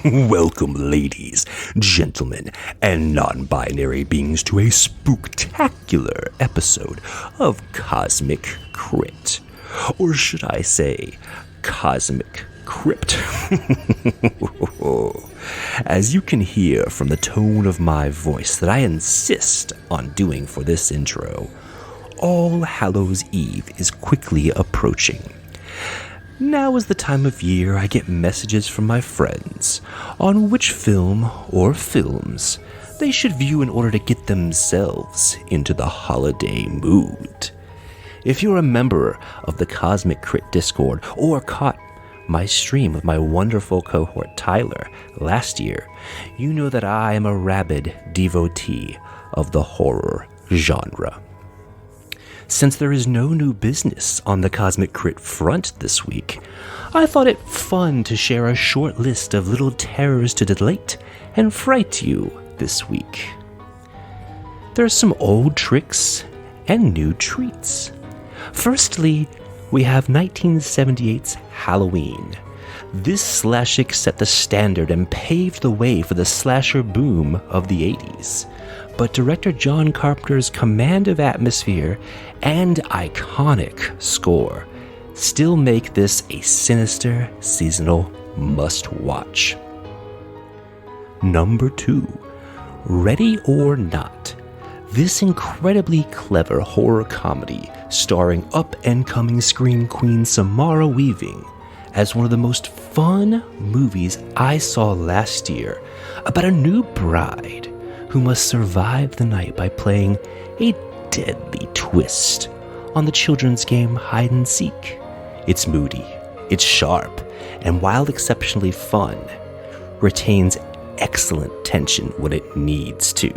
Welcome, ladies, gentlemen, and non-binary beings to a spooktacular episode of Cosmic Crit. Or should I say, Cosmic Crypt. As you can hear from the tone of my voice that I insist on doing for this intro, All Hallows Eve is quickly approaching. Now is the time of year I get messages from my friends on which film or films they should view in order to get themselves into the holiday mood. If you're a member of the Cosmic Crit Discord or caught my stream with my wonderful cohort Tyler last year, you know that I am a rabid devotee of the horror genre. Since there is no new business on the Cosmic Crit front this week, I thought it fun to share a short list of little terrors to delight and fright you this week. There are some old tricks and new treats. Firstly, we have 1978's Halloween. This slashic set the standard and paved the way for the slasher boom of the 80s. But director John Carpenter's command of atmosphere and iconic score still make this a sinister seasonal must-watch. Number 2, Ready or Not. This incredibly clever horror comedy starring up-and-coming scream queen Samara Weaving as one of the most fun movies I saw last year about a new bride who must survive the night by playing a deadly twist on the children's game hide and seek. It's moody, it's sharp, and while exceptionally fun, retains excellent tension when it needs to.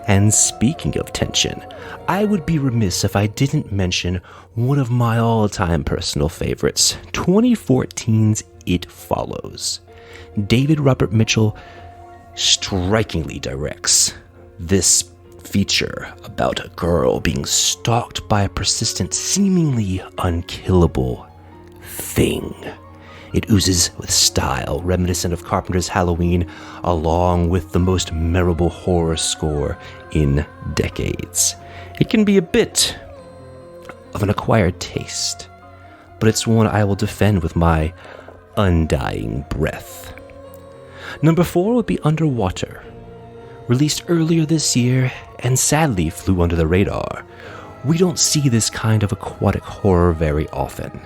And speaking of tension, I would be remiss if I didn't mention one of my all-time personal favorites, 2014's It Follows. David Robert Mitchell strikingly directs this feature about a girl being stalked by a persistent, seemingly unkillable thing. It oozes with style reminiscent of Carpenter's Halloween, along with the most memorable horror score in decades. It can be a bit of an acquired taste, but it's one I will defend with my undying breath. Number 4 would be Underwater. Released earlier this year and sadly flew under the radar. We don't see this kind of aquatic horror very often.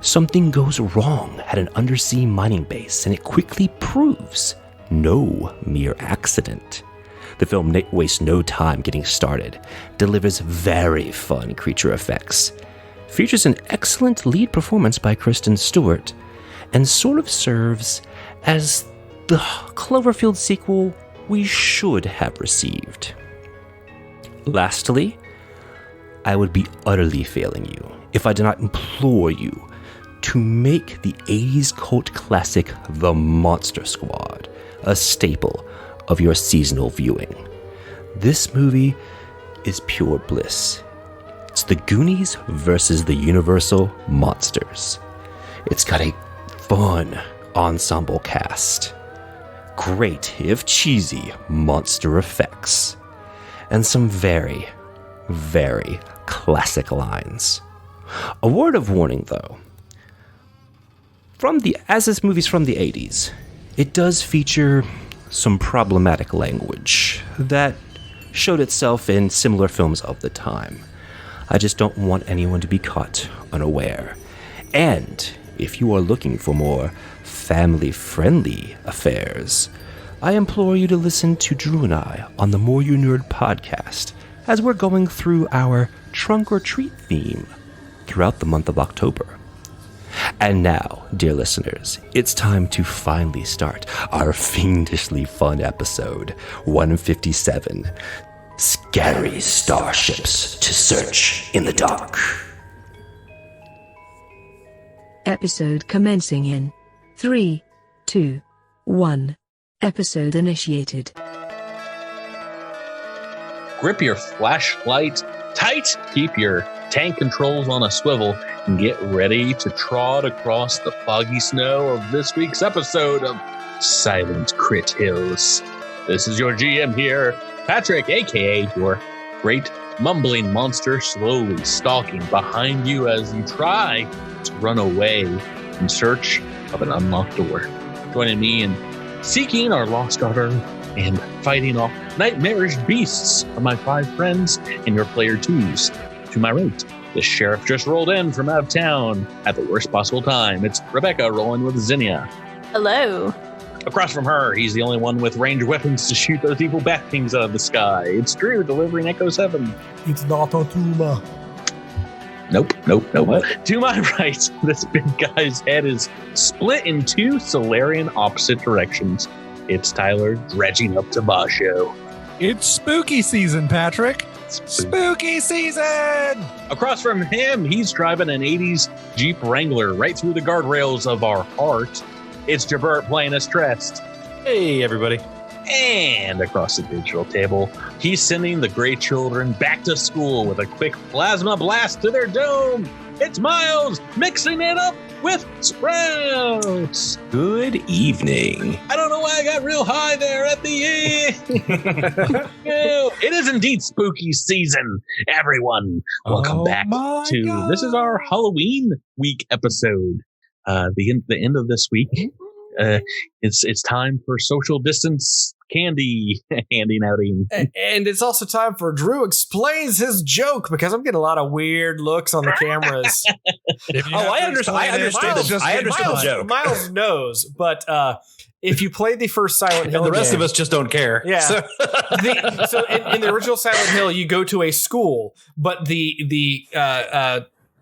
Something goes wrong at an undersea mining base and it quickly proves no mere accident. The film wastes no time getting started, delivers very fun creature effects, features an excellent lead performance by Kristen Stewart, and sort of serves as the Cloverfield sequel we should have received. Lastly, I would be utterly failing you if I did not implore you to make the 80s cult classic The Monster Squad a staple of your seasonal viewing. This movie is pure bliss. It's the Goonies versus the Universal Monsters. It's got a fun ensemble cast, great, if cheesy, monster effects, and some very, very classic lines. A word of warning, though. As this movie's from the 80s, it does feature some problematic language that showed itself in similar films of the time. I just don't want anyone to be caught unaware. And if you are looking for more family-friendly affairs, I implore you to listen to Drew and I on the More You Nerd podcast as we're going through our trunk or treat theme throughout the month of October. And now, dear listeners, it's time to finally start our fiendishly fun episode 157, Scary Starships to Search in the Dark. Episode commencing in 3, 2, 1. Episode initiated. Grip your flashlight tight, keep your tank controls on a swivel, and get ready to trot across the foggy snow of this week's episode of Silent Crit Hills. This is your GM here, Patrick, aka your great mumbling monster, slowly stalking behind you as you try to run away in search of an unlocked door. Joining me in seeking our lost daughter and fighting off nightmarish beasts are my 5 friends and your player 2s. To my right, the sheriff just rolled in from out of town at the worst possible time. It's Rebecca rolling with Zinnia. Hello. Across from her, he's the only one with ranged weapons to shoot those evil bat things out of the sky. It's Drew delivering Echo 7. It's not a tumor. Nope. What? To my right, this big guy's head is split in 2 Solarian opposite directions. It's Tyler dredging up to Basho. It's spooky season, Patrick. Spooky season! Across from him, he's driving an 80s Jeep Wrangler right through the guardrails of our heart. It's Jabert playing us Trest. Hey, everybody. And across the digital table, he's sending the gray children back to school with a quick plasma blast to their dome. It's Miles mixing it up with Sprouts. Good evening. I don't know why I got real high there at the end. It is indeed spooky season, everyone. Welcome back to this is our Halloween week episode. The end of this week. It's time for social distance candy handing outing. And it's also time for Drew explains his joke because I'm getting a lot of weird looks on the cameras. I understand. I understood the joke. Miles knows, but if you play the first Silent Hill, and the rest of us just don't care. Yeah. So in the original Silent Hill, you go to a school, but the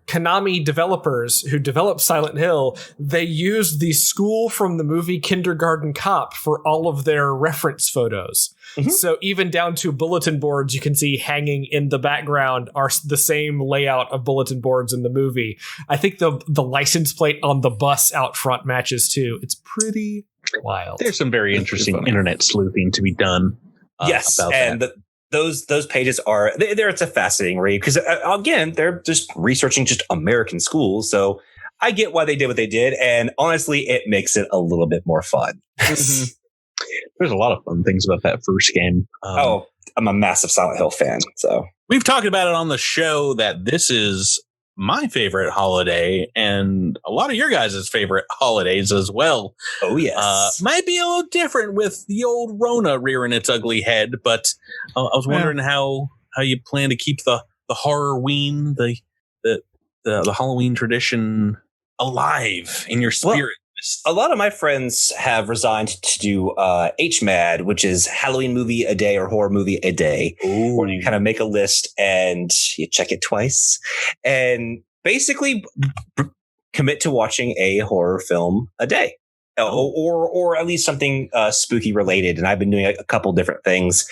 Konami developers who developed Silent Hill, they used the school from the movie Kindergarten Cop for all of their reference photos. Mm-hmm. So even down to bulletin boards you can see hanging in the background are the same layout of bulletin boards in the movie. I think the license plate on the bus out front matches too. It's pretty wild. There's some very interesting internet sleuthing to be done. Yes, about and that. Those pages are there. It's a fascinating read because again, they're just researching just American schools. So I get why they did what they did, and honestly, it makes it a little bit more fun. Mm-hmm. There's a lot of fun things about that first game. I'm a massive Silent Hill fan, so we've talked about it on the show that this is my favorite holiday and a lot of your guys' favorite holidays as well. Oh, yes. Might be a little different with the old Rona rearing its ugly head, but I was wondering how you plan to keep the horror-ween, the Halloween tradition alive in your spirit. Well, a lot of my friends have resigned to do HMAD, which is Halloween movie a day or horror movie a day, where you kind of make a list and you check it twice and basically commit to watching a horror film a day. Or at least something spooky related. And I've been doing a couple different things.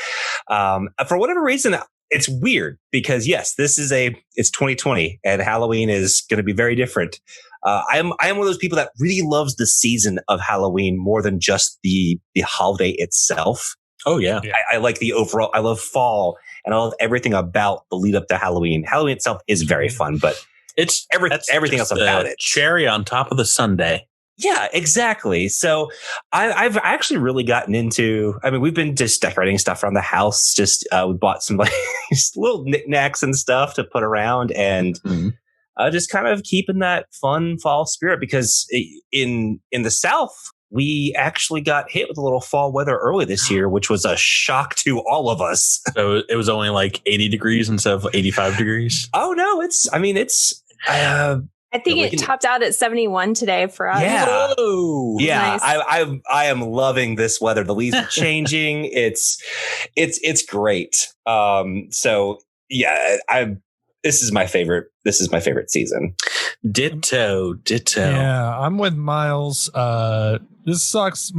For whatever reason, it's weird because yes, it's 2020 and Halloween is going to be very different. I am one of those people that really loves the season of Halloween more than just the holiday itself. Oh yeah. I like the overall. I love fall and I love everything about the lead up to Halloween. Halloween itself is very fun, but it's everything else about it. Cherry on top of the sundae. Yeah, exactly. So I've actually really gotten into, we've been just decorating stuff around the house. Just we bought some just little knickknacks and stuff to put around and just kind of keeping that fun fall spirit because in the South, we actually got hit with a little fall weather early this year, which was a shock to all of us. So it was only like 80 degrees instead of 85 degrees. Oh no, I think it topped out at 71 today for us. Yeah. Whoa. Yeah. Nice. I am loving this weather. The leaves are changing. It's great. So yeah, this is my favorite season. Ditto. Yeah, I'm with Miles. This sucks.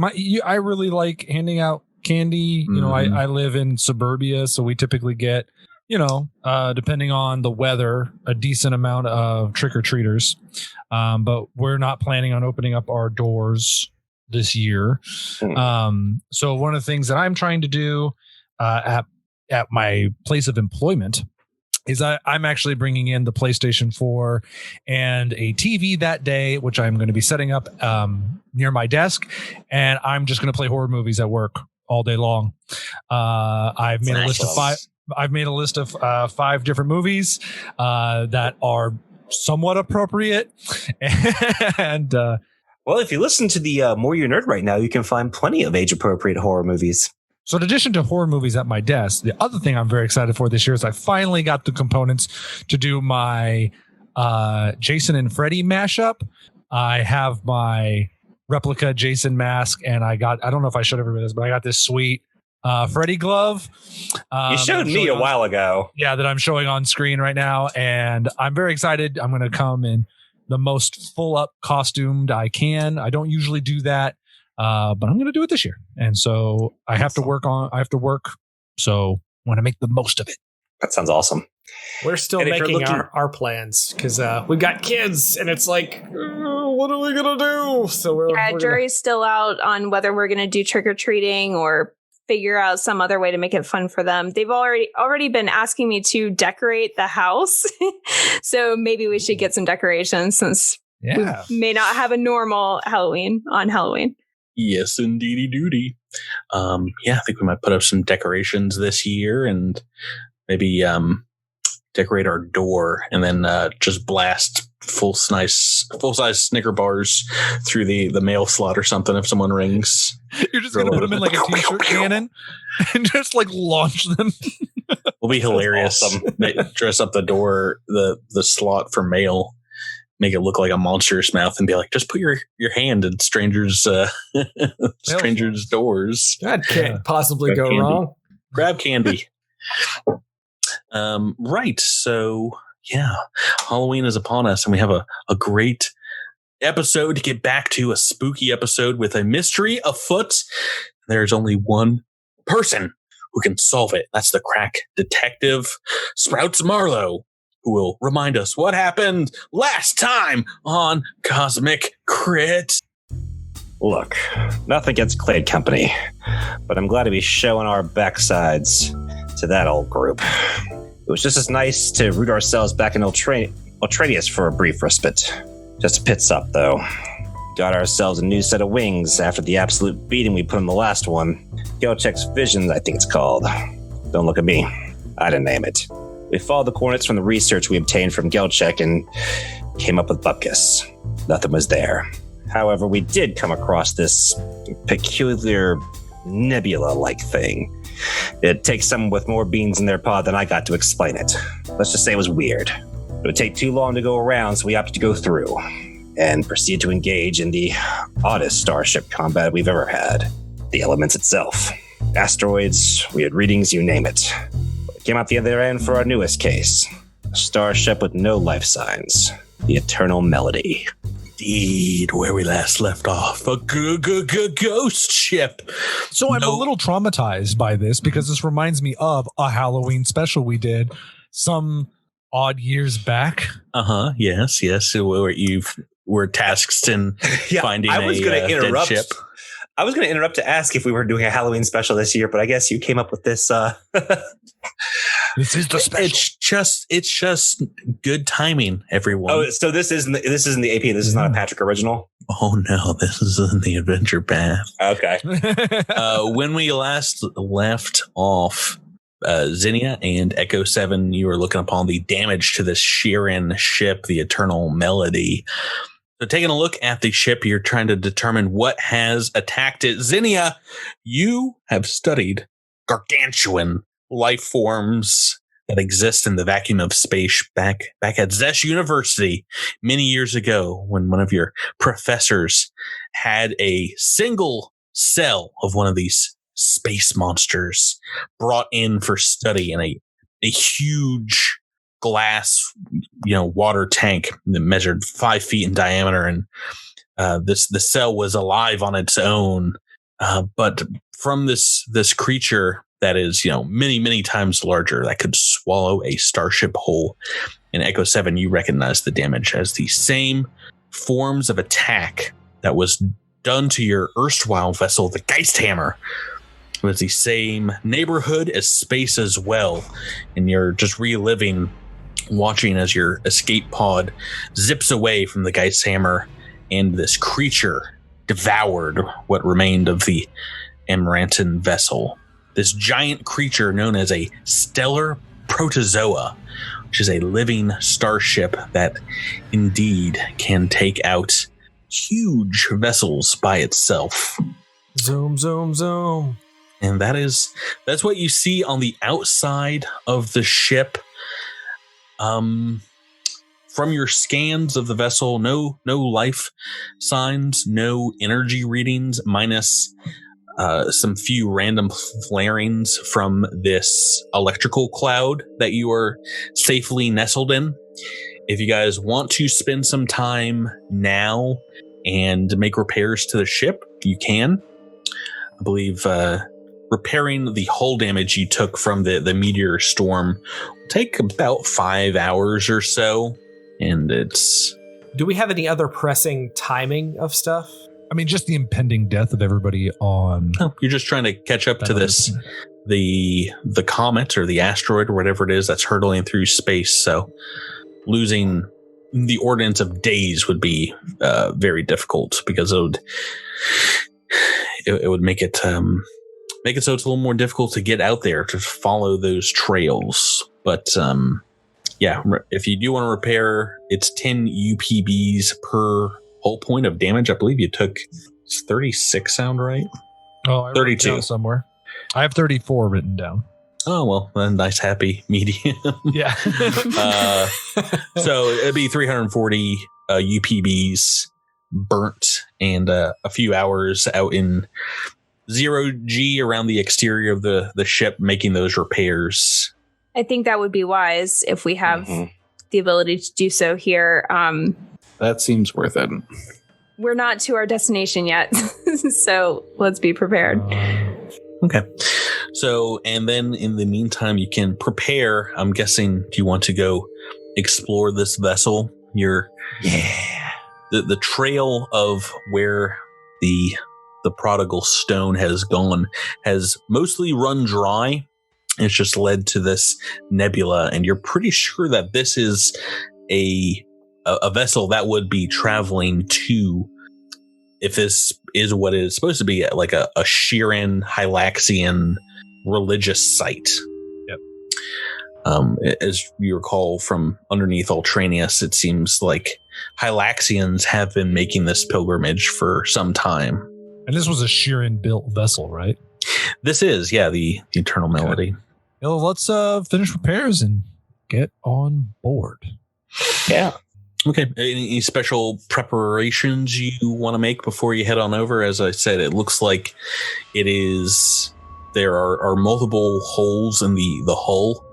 I really like handing out candy. You know, I live in suburbia, so we typically get, depending on the weather, a decent amount of trick-or-treaters. But we're not planning on opening up our doors this year. So one of the things that I'm trying to do at my place of employment is I'm actually bringing in the PlayStation 4 and a TV that day, which I'm going to be setting up near my desk, and I'm just going to play horror movies at work all day long. I've made a list of 5. I've made a list of 5 different movies that are somewhat appropriate, and well, if you listen to the More You Nerd right now, you can find plenty of age-appropriate horror movies. So in addition to horror movies at my desk, the other thing I'm very excited for this year is I finally got the components to do my Jason and Freddy mashup. I have my replica Jason mask, and I don't know if I showed everybody this, but I got this sweet Freddy glove. You showed me a while ago. Yeah, that I'm showing on screen right now, and I'm very excited. I'm going to come in the most full up costumed I can. I don't usually do that, but I'm going to do it this year. And so I have to work. So I want to make the most of it. That sounds awesome. We're still making our plans because we've got kids, and it's like, what are we going to do? So we're jury's still out on whether we're going to do trick or treating or figure out some other way to make it fun for them. They've already been asking me to decorate the house. So maybe we should get some decorations since we may not have a normal Halloween on Halloween. Yes, indeedy duty. I think we might put up some decorations this year and maybe decorate our door and then just blast full-size Snicker bars through the mail slot or something if someone rings. You're just going to put them in like a t-shirt cannon and just like launch them. Will be hilarious. Awesome. Dress up the door, the slot for mail, make it look like a monstrous mouth and be like, just put your hand in strangers' doors. That can't possibly go wrong. Grab candy. Right. So yeah, Halloween is upon us, and we have a great episode to get back to, a spooky episode with a mystery afoot. There's only one person who can solve it. That's the crack detective, Sprouts Marlowe, who will remind us what happened last time on Cosmic Crit. Look, nothing against Clade Company, but I'm glad to be showing our backsides to that old group. It was just as nice to root ourselves back in Ultradius for a brief respite. Just a pit stop, though. Got ourselves a new set of wings after the absolute beating we put on the last one. Gelchek's Visions, I think it's called. Don't look at me. I didn't name it. We followed the coordinates from the research we obtained from Gelchek and came up with Bupkis. Nothing was there. However, we did come across this peculiar nebula-like thing. It takes someone with more beans in their pod than I got to explain it. Let's just say it was weird. It would take too long to go around, so we opted to go through and proceed to engage in the oddest starship combat we've ever had. The elements itself. Asteroids, weird readings, you name it. We came out the other end for our newest case. A starship with no life signs. The Eternal Melody. Indeed, where we last left off, a ghost ship. So I'm a little traumatized by this because this reminds me of a Halloween special we did some odd years back. Yes. So you were tasked in finding a dead ship. I was going to interrupt to ask if we were doing a Halloween special this year, but I guess you came up with this. This is the special. It's just good timing, everyone. Oh, so this isn't the AP. This is not a Patrick original. Oh no, this is in the Adventure Path. Okay. When we last left off, Zinnia and Echo 7, you were looking upon the damage to the Sheeran ship, the Eternal Melody. So taking a look at the ship, you're trying to determine what has attacked it. Zinnia, you have studied gargantuan life forms that exist in the vacuum of space back at Zesh University many years ago when one of your professors had a single cell of one of these space monsters brought in for study in a huge glass, water tank that measured 5 feet in diameter. And the cell was alive on its own. But from this creature that is, many, many times larger, that could swallow a starship whole. In Echo 7, you recognize the damage as the same forms of attack that was done to your erstwhile vessel, the Geisthammer. It was the same neighborhood as space as well. And you're just reliving, watching as your escape pod zips away from the Geisthammer and this creature devoured what remained of the Amarantan vessel. This giant creature known as a stellar protozoa, which is a living starship that indeed can take out huge vessels by itself. Zoom, zoom, zoom. And that's what you see on the outside of the ship. From your scans of the vessel, no life signs, no energy readings, minus some few random flarings from this electrical cloud that you are safely nestled in. If you guys want to spend some time now and make repairs to the ship, you can. I believe repairing the hull damage you took from the meteor storm will take about 5 hours or so. And do we have any other pressing timing of stuff? I mean, just the impending death of everybody on. Oh, you're just trying to catch up to this, the comet or the asteroid or whatever it is that's hurtling through space. So losing the ordinance of days would be very difficult, because it would make it so it's a little more difficult to get out there to follow those trails. But yeah, if you do want to repair, it's 10 UPBs per whole point of damage. I believe you took 36, sound right? Oh, I 32 somewhere. I have 34 written down. Oh, well, a nice happy medium. Yeah. So it'd be 340 UPBs burnt, and a few hours out in 0G around the exterior of the ship making those repairs. I think that would be wise if we have the ability to do so here. That seems worth it. We're not to our destination yet, so let's be prepared. Okay. So, and then in the meantime, you can prepare. I'm guessing, do you want to go explore this vessel? The trail of where the prodigal stone has gone has mostly run dry. It's just led to this nebula, and you're pretty sure that this is a vessel that would be traveling to, if this is what it is supposed to be, like a Shirin Hylaxian religious site. Yep. As you recall from underneath Ultranius, it seems like Hylaxians have been making this pilgrimage for some time. And this was a Shirin built vessel, right? This is, yeah, the Eternal Melody. Well, let's finish repairs and get on board. Yeah. Okay. Any special preparations you want to make before you head on over? As I said, it looks like there are multiple holes in the hull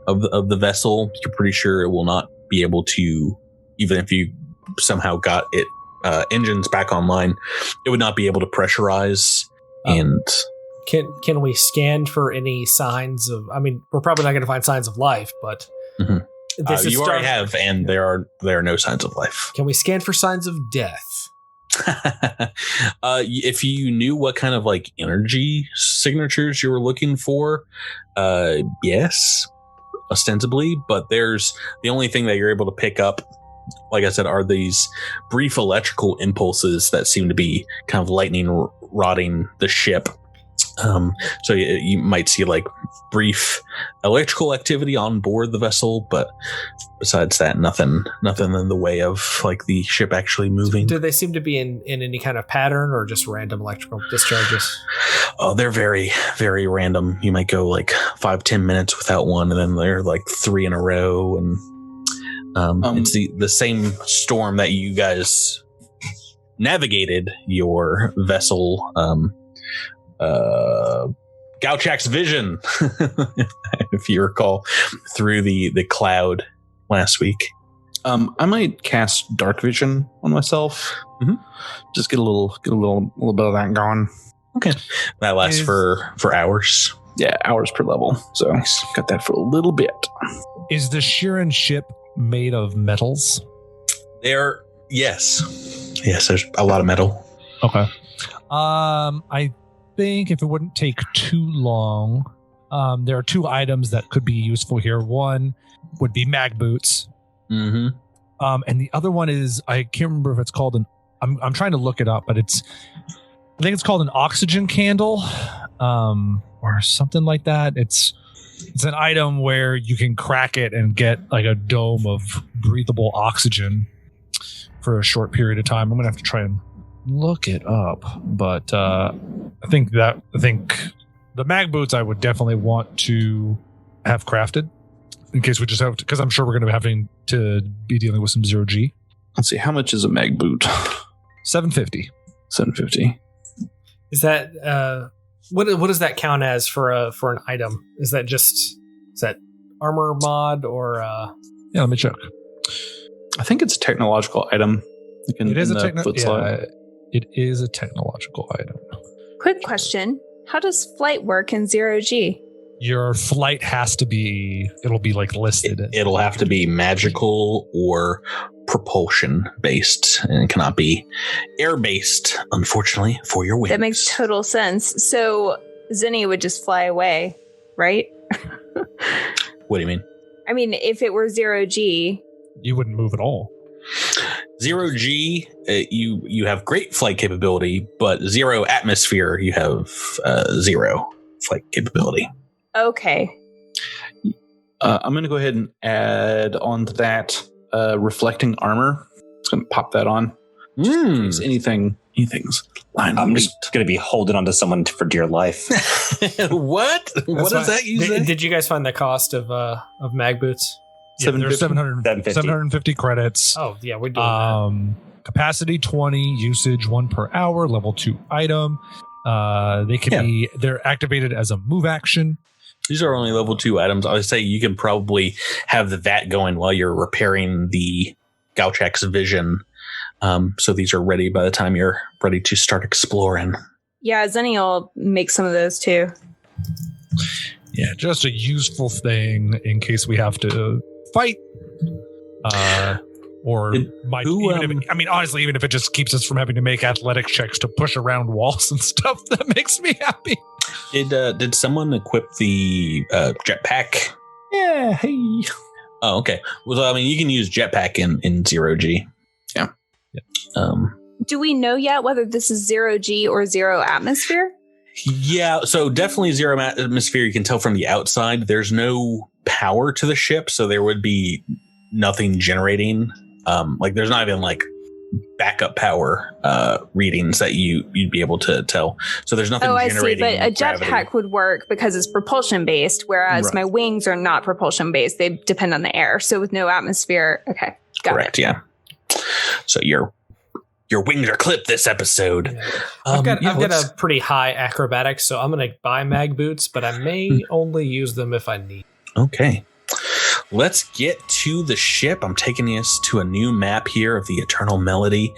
of the vessel. You're pretty sure it will not be able to, even if you somehow got it engines back online, it would not be able to pressurize. And can we scan for any signs of? I mean, we're probably not going to find signs of life, but. Mm-hmm. You already have, and there are no signs of life. Can we scan for signs of death? If you knew what kind of like energy signatures you were looking for, yes, ostensibly. But there's the only thing that you're able to pick up, like I said, are these brief electrical impulses that seem to be kind of lightning rodding the ship. So you might see like brief electrical activity on board the vessel, but besides that, nothing in the way of like the ship actually moving. Do they seem to be in any kind of pattern, or just random electrical discharges? Oh, they're very, very random. You might go like 5-10 minutes without one, and then they're like 3 in a row. And it's the same storm that you guys navigated your vessel, Gauchak's vision, if you recall, through the cloud last week. I might cast dark vision on myself. Mm-hmm. Just get a little bit of that going. Okay, that lasts for hours. Yeah, hours per level. So got that for a little bit. Is the Shirin ship made of metals? Yes, there's a lot of metal. Okay. I think if it wouldn't take too long, there are 2 items that could be useful here. One would be mag boots. Mm-hmm. And the other one is, I can't remember if it's called an I'm trying to look it up, but I think it's called an oxygen candle, or something like that. It's an item where you can crack it and get like a dome of breathable oxygen for a short period of time. I'm gonna have to try and look it up, but I think the mag boots I would definitely want to have crafted in case we just have to, because I'm sure we're going to be having to be dealing with some 0G. Let's see, how much is a mag boot? $750. $750. Is that what does that count as for an item? Is that armor mod or Yeah, let me check. I think it's a technological item. It is a technological item. Quick question. How does flight work in 0G? Your flight has to be, it'll be like listed. It'll have to be magical or propulsion based, and it cannot be air based, unfortunately, for your wings. That makes total sense. So Zinni would just fly away, right? What do you mean? I mean, if it were 0G, you wouldn't move at all. 0G, you have great flight capability, but 0 atmosphere, you have 0 flight capability. Okay. I'm going to go ahead and add on to that reflecting armor. It's going to pop that on. Anything's lying. I'm just going to be holding on to someone for dear life. What? What does that use? Did you guys find the cost of mag boots? Yeah, there's 750 credits. Oh, yeah, we're doing that. Capacity 20, usage 1 per hour, level 2 item. They're activated as a move action. These are only level 2 items. I would say you can probably have that going while you're repairing the Gauchak's vision. So these are ready by the time you're ready to start exploring. Yeah, Zinni will make some of those too. Yeah, just a useful thing in case we have to fight. Honestly, even if it just keeps us from having to make athletic checks to push around walls and stuff, that makes me happy. Did someone equip the jetpack? Yeah, hey. Oh, okay. Well, I mean, you can use jetpack in 0G. Yeah. Do we know yet whether this is 0G or 0 atmosphere? Yeah, so definitely 0 atmosphere. You can tell from the outside. There's no power to the ship, so there would be nothing generating. There's not even like backup power readings that you'd be able to tell. So there's nothing generating. I see, but a gravity. jetpack would work because it's propulsion based, whereas my wings are not propulsion based. They depend on the air. So with no atmosphere, okay, got it. Yeah. So your wings are clipped this episode. Yeah. I've got a pretty high acrobatics, so I'm going to buy mag boots, but I may only use them if I need. Okay. Let's get to the ship. I'm taking us to a new map here of the Eternal Melody,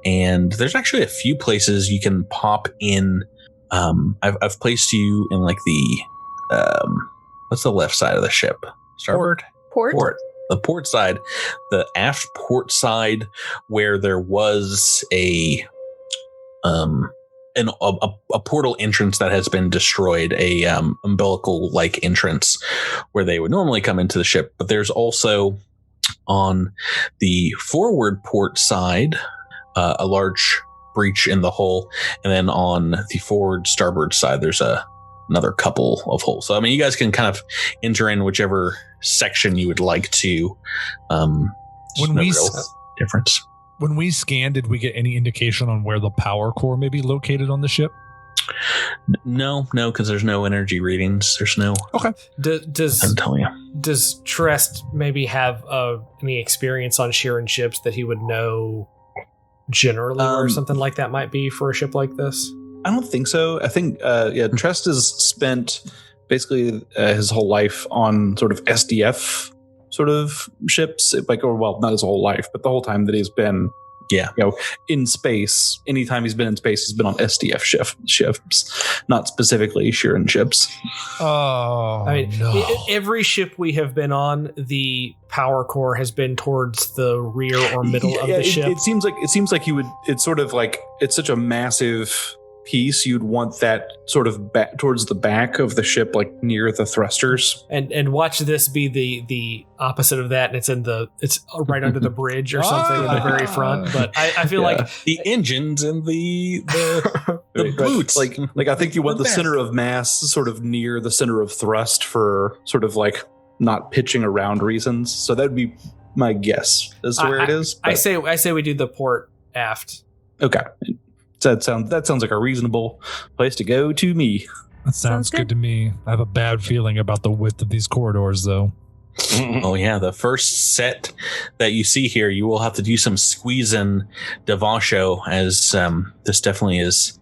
and there's actually a few places you can pop in. I've placed you in like the what's the left side of the ship? Starboard? Port. The port side, the aft port side, where there was a portal entrance that has been destroyed, a umbilical like entrance where they would normally come into the ship. But there's also on the forward port side a large breach in the hull, and then on the forward starboard side there's another couple of holes. So I mean, you guys can kind of enter in whichever section you would like to. Difference. When we scanned, did we get any indication on where the power core may be located on the ship? No, because there's no energy readings. There's no. Okay. I'm telling you. Does Trest maybe have any experience on Sheeran ships that he would know generally where something like that might be for a ship like this? I don't think so. I think, Trest has spent basically his whole life on sort of SDF sort of ships, not his whole life, but the whole time that he's been, in space. Anytime he's been in space, he's been on SDF ships, not specifically Sheeran ships. Oh, I mean, every ship we have been on, the power core has been towards the rear or middle of the ship. It seems like he would. It's sort of like it's such a massive piece, you'd want that sort of back towards the back of the ship, like near the thrusters. And watch this be the opposite of that, and it's right under the bridge or something in the very front. But I feel like the engines and the boots. Like I think you want the center of mass sort of near the center of thrust for sort of like not pitching around reasons. So that'd be my guess as to where it is. I say we do the port aft. Okay. That sounds like a reasonable place to go to me. That sounds good to me. I have a bad feeling about the width of these corridors, though. Oh yeah, the first set that you see here, you will have to do some squeezing Devasho, as this definitely is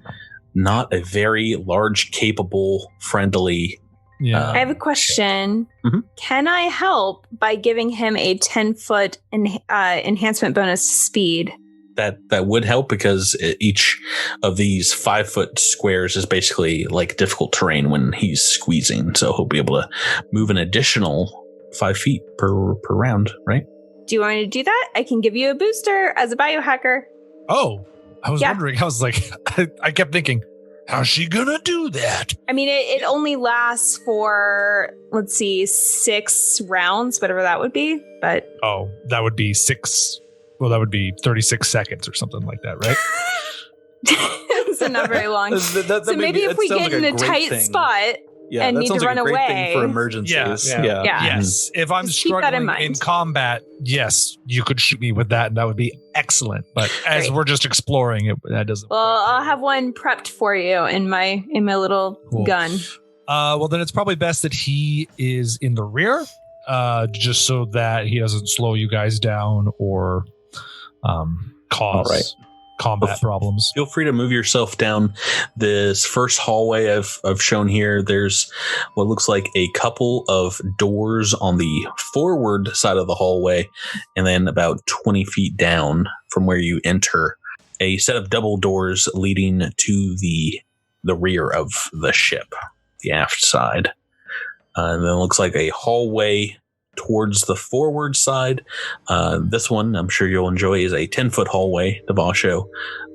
not a very large, capable, friendly. Yeah. I have a question. Mm-hmm. Can I help by giving him a 10-foot enhancement bonus to speed? That would help, because each of these 5-foot squares is basically like difficult terrain when he's squeezing. So he'll be able to move an additional 5 feet per round, right? Do you want me to do that? I can give you a booster as a biohacker. Oh, I was wondering. I was like, I kept thinking, how's she gonna do that? I mean, it only lasts for, let's see, 6 rounds, whatever that would be. But that would be 6. Well, that would be 36 seconds or something like that, right? It's not very long. So maybe if we get in a tight spot and need to run away for emergencies. Yeah. Yes. If I'm Just keep that in struggling mind. in combat, yes, you could shoot me with that, and that would be excellent. But as Great. we're just exploring it, that doesn't. Well, I'll have one prepped for you in my little gun. Well, then it's probably best that he is in the rear, just so that he doesn't slow you guys down or cause combat problems. Feel free to move yourself down this first hallway I've shown here. There's what looks like a couple of doors on the forward side of the hallway, and then about 20 feet down from where you enter, a set of double doors leading to the rear of the ship, the aft side. And then it looks like a hallway towards the forward side. This one, I'm sure you'll enjoy, is a 10-foot hallway, Devasho.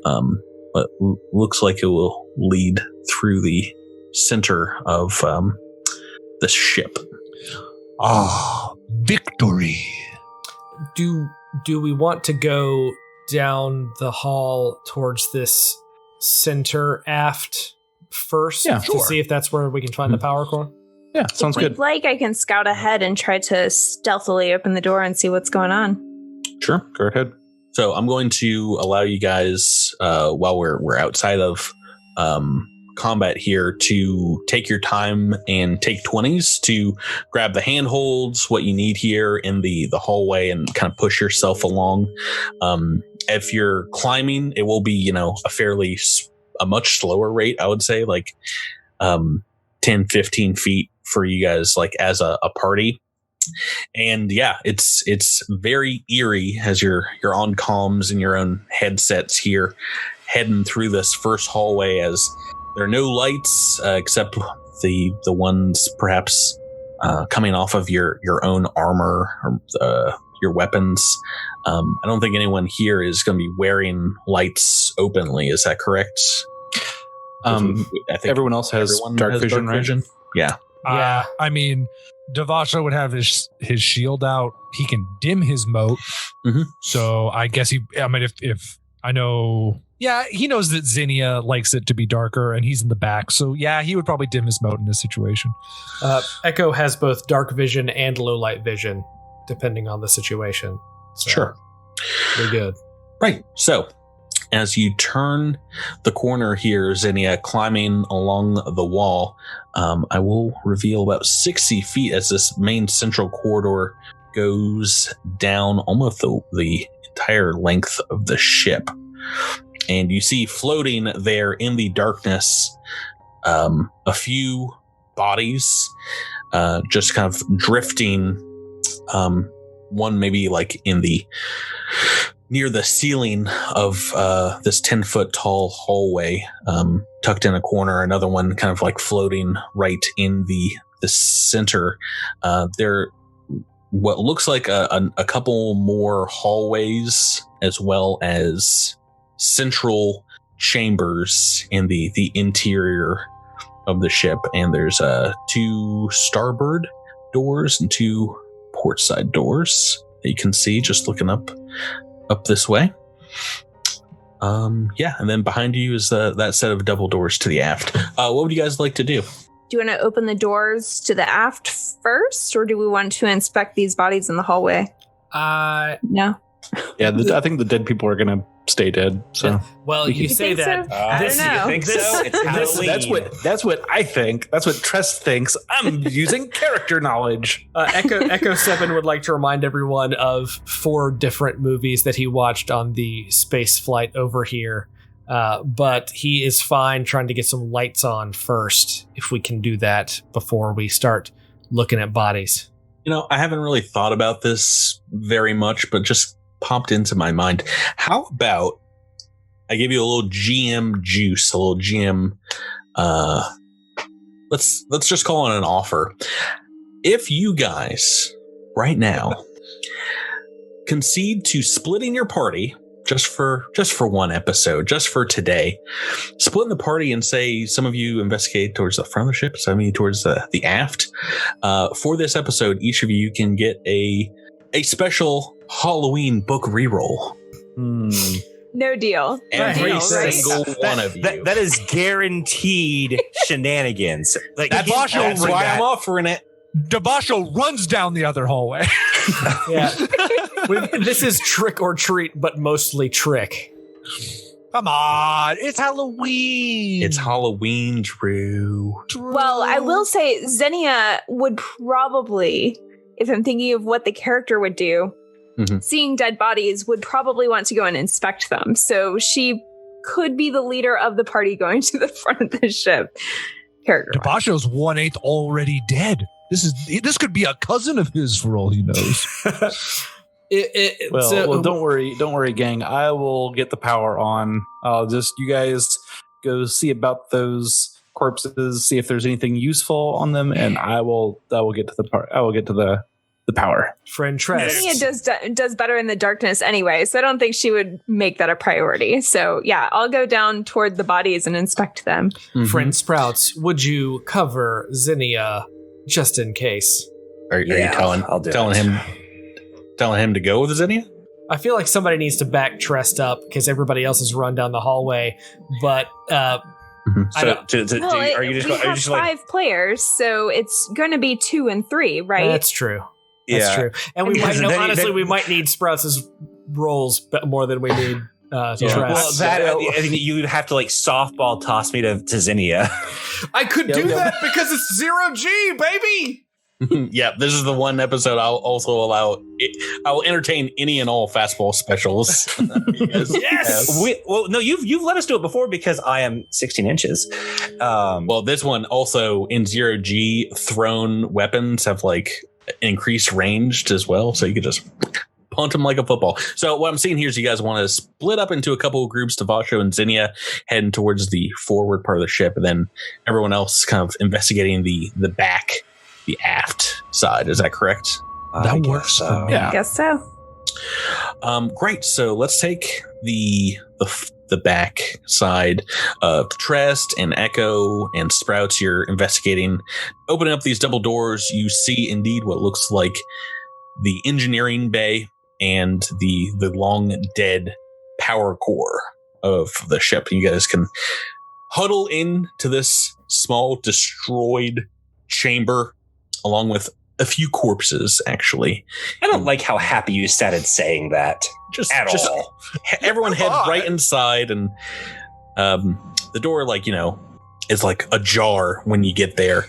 But looks like it will lead through the center of the ship. Victory. Do we want to go down the hall towards this center aft first to see if that's where we can find the power core? Yeah, sounds If good. we'd like, I can scout ahead and try to stealthily open the door and see what's going on. Sure, go ahead. So I'm going to allow you guys, while we're outside of combat here, to take your time and take 20s to grab the handholds, what you need here in the hallway, and kind of push yourself along. If you're climbing, it will be, a much slower rate, I would say, like 10, 15 feet for you guys, like as a party. And yeah, it's very eerie as you're on comms and your own headsets here, heading through this first hallway, as there are no lights except the ones perhaps coming off of your own armor or your weapons. I don't think anyone here is going to be wearing lights openly. Is that correct? I think everyone else has dark vision, right? Yeah. Yeah. I mean, Devasho would have his shield out. He can dim his moat. Mm-hmm. So I guess if I know, he knows that Zinnia likes it to be darker, and he's in the back. So yeah, he would probably dim his moat in this situation. Echo has both dark vision and low light vision, depending on the situation. So Sure. We're good. Right. So as you turn the corner here, Zinnia, climbing along the wall, I will reveal about 60 feet as this main central corridor goes down almost the entire length of the ship. And you see floating there in the darkness a few bodies just kind of drifting, one maybe like in the near the ceiling of this 10-foot tall hallway, tucked in a corner. Another one kind of like floating right in the center. There, what looks like a couple more hallways, as well as central chambers in the interior of the ship, and there's 2 starboard doors and 2 port side doors that you can see just looking up this way. And then behind you is that set of double doors to the aft. What would you guys like to do? Do you want to open the doors to the aft first, or do we want to inspect these bodies in the hallway? No. Yeah, I think the dead people are going to stay dead. So, well, you say that. So? I don't know. You think so? It's Halloween. That's what I think. That's what Trest thinks. I'm using character knowledge. Echo 7 would like to remind everyone of 4 different movies that he watched on the space flight over here. But he is fine trying to get some lights on first, if we can do that before we start looking at bodies. I haven't really thought about this very much, but just popped into my mind. How about I give you a little GM juice, a little GM, let's just call it an offer. If you guys right now concede to splitting your party just for one episode, just for today, splitting the party and say some of you investigate towards the front of the ship, some of you towards the aft. For this episode, each of you can get a special Halloween book reroll. No deal. Every Right. single one of you. That is guaranteed shenanigans. Like That that's why I'm offering it. Dabasho runs down the other hallway. Yeah. This is trick or treat, but mostly trick. Come on, it's Halloween. It's Halloween, Drew. Well, I will say Xenia would probably, if I'm thinking of what the character would do, seeing dead bodies would probably want to go and inspect them. So she could be the leader of the party going to the front of the ship. Character. Dabasho's 1/8 already dead. This could be a cousin of his for all he knows. Well, don't worry, gang. I will get the power on. I'll just you guys go see about those corpses, see if there's anything useful on them, and I will get to the part. I will get to the power. Friend Tress. Xenia does better in the darkness anyway, so I don't think she would make that a priority. So yeah, I'll go down toward the bodies and inspect them. Friend Sprouts, would you cover Xenia just in case? Are you telling him to go with Xenia? I feel like somebody needs to back Trest up because everybody else has run down the hallway. But are you just we have 5 players, so it's going to be 2 and 3, right? That's true. That's true. And we might we might need Sprouts' rolls more than we need Trest. Well, I think you'd have to softball toss me to Xenia. I could do that because it's 0G, baby. Yeah, this is the one episode I'll also allow. I'll entertain any and all fastball specials. Yes. You've let us do it before because I am 16 inches. Well, this one also in 0G thrown weapons have increased ranged as well, so you could just punt them like a football. So what I'm seeing here is you guys want to split up into a couple of groups. Dabasho and Xenia heading towards the forward part of the ship, and then everyone else kind of investigating the back. The aft side, is that correct? That works. So. Yeah, I guess so. Great. So let's take the back side of Trest and Echo and Sprouts. You're investigating, opening up these double doors. You see indeed what looks like the engineering bay and the long dead power core of the ship. You guys can huddle into this small destroyed chamber along with a few corpses, actually. I don't like how happy you started saying that. Just all. Everyone head right inside, and the door, is ajar when you get there.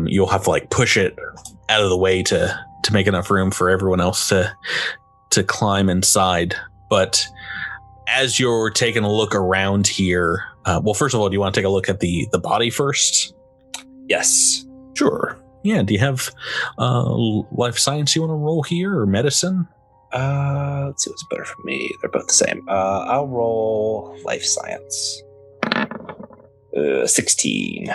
You'll have to push it out of the way to make enough room for everyone else to climb inside. But as you're taking a look around here, well, first of all, do you want to take a look at the body first? Yes. Sure. Yeah. Do you have life science you want to roll here, or medicine? Let's see what's better for me. They're both the same. I'll roll life science. 16.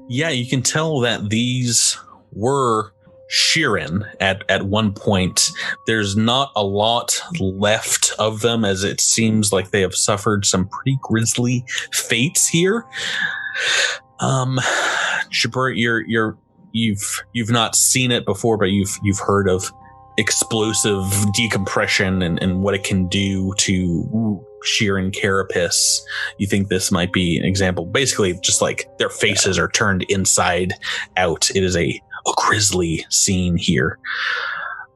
Yeah, you can tell that these were Sheeran at one point. There's not a lot left of them, as it seems like they have suffered some pretty grisly fates here. Jabert, you've not seen it before, but you've heard of explosive decompression and what it can do to Sheeran carapace. You think this might be an example? Basically, just like their faces are turned inside out. It is a grisly scene here.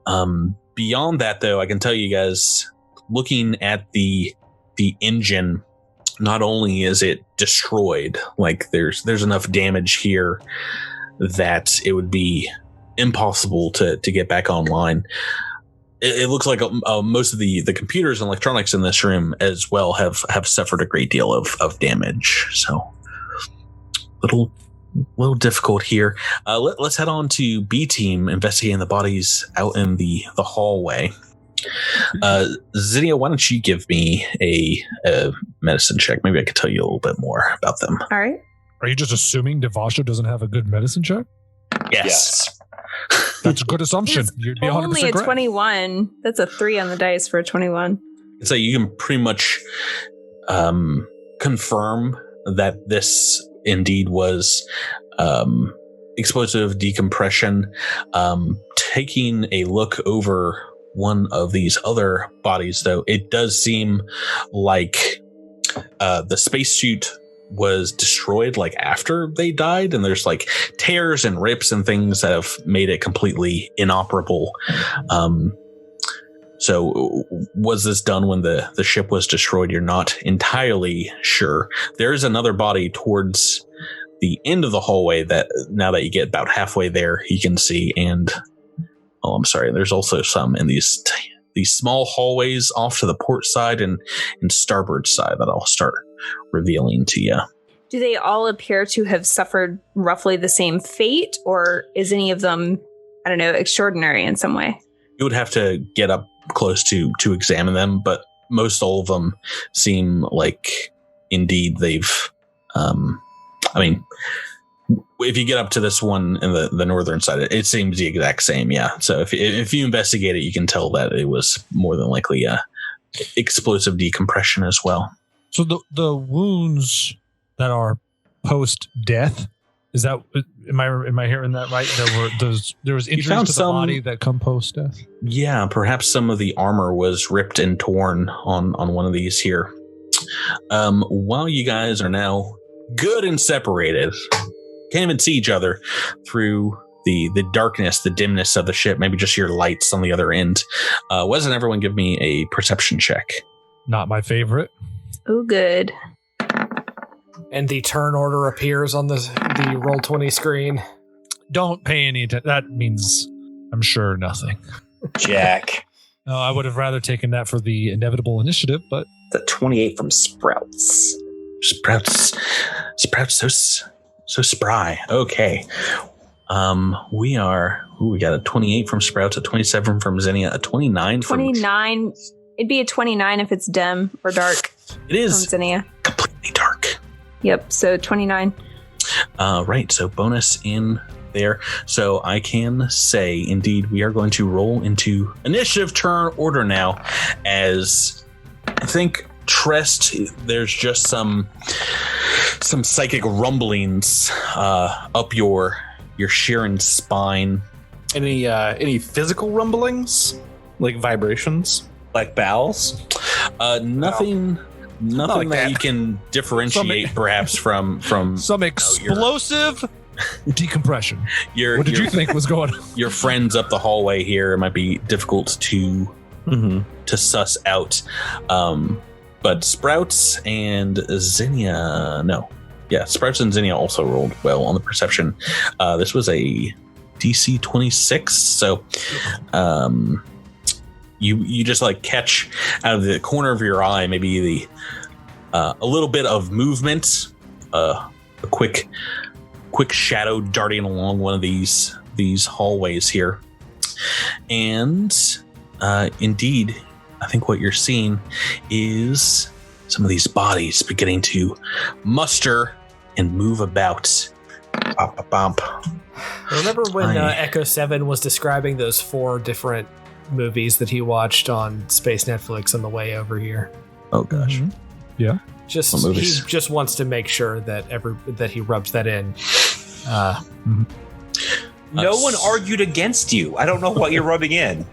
Beyond that, though, I can tell you guys, looking at the engine, not only is it destroyed, like there's enough damage here that it would be impossible to get back online. It looks like most of the computers and electronics in this room as well have suffered a great deal of damage. So little difficult here. Let's head on to B team, investigating the bodies out in the hallway. Zinnia, why don't you give me a medicine check? Maybe I could tell you a little bit more about them. All right. Are you just assuming Devasha doesn't have a good medicine check? Yes. That's a good assumption. It's You'd be 100% only a correct. 21. That's a 3 on the dice for a 21. So you can pretty much confirm that this indeed was explosive decompression. Taking a look over one of these other bodies, though, it does seem like the spacesuit was destroyed like after they died, and there's like tears and rips and things that have made it completely inoperable. So was this done when the ship was destroyed? You're not entirely sure. There's another body towards the end of the hallway that, now that you get about halfway there, you can see. And I'm sorry, there's also some in these small hallways off to the port side and starboard side that I'll start revealing to you. Do they all appear to have suffered roughly the same fate, or is any of them, I don't know, extraordinary in some way? You would have to get up close to examine them, but most all of them seem like indeed they've if you get up to this one in the northern side, it seems the exact same. Yeah. So if you investigate it, you can tell that it was more than likely explosive decompression as well. So the wounds that are post death, is that, am I hearing that right? There was injuries to the body that come post death. Yeah, perhaps some of the armor was ripped and torn on one of these here. While you guys are now good and separated, can't even see each other through the darkness, the dimness of the ship, maybe just your lights on the other end. Doesn't everyone give me a perception check? Not my favorite. Oh, good. And the turn order appears on the Roll20 screen. Don't pay any attention. That means, I'm sure, nothing. Jack. No, I would have rather taken that for the inevitable initiative, but The 28 from Sprouts. Sprouts so spry. Okay. We got a 28 from Sprouts, a 27 from Zinnia, a 29 from 29. It'd be a 29 if it's dim or dark. It is from Zinnia. completely dark. Yep, so 29. Right, so bonus in there. So I can say, indeed, we are going to roll into initiative turn order now, as I think Trest, there's just some psychic rumblings up your Sheeran spine. Any physical rumblings, like vibrations, Like bowels? Nothing like that that. you can differentiate perhaps from some explosive decompression. What did you think was going on? Your friends up the hallway here. It might be difficult to suss out. But Sprouts and Zinnia, Sprouts and Zinnia also rolled well on the perception. This was a DC 26, so you just like catch out of the corner of your eye maybe a little bit of movement, a quick shadow darting along one of these hallways here, and indeed, I think what you're seeing is some of these bodies beginning to muster and move about Bump. Remember when Echo 7 was describing those 4 different movies that he watched on Space Netflix on the way over here? Oh gosh. Mhm. Yeah. He just wants to make sure that that he rubs that in. No one argued against you. I don't know what you're rubbing in.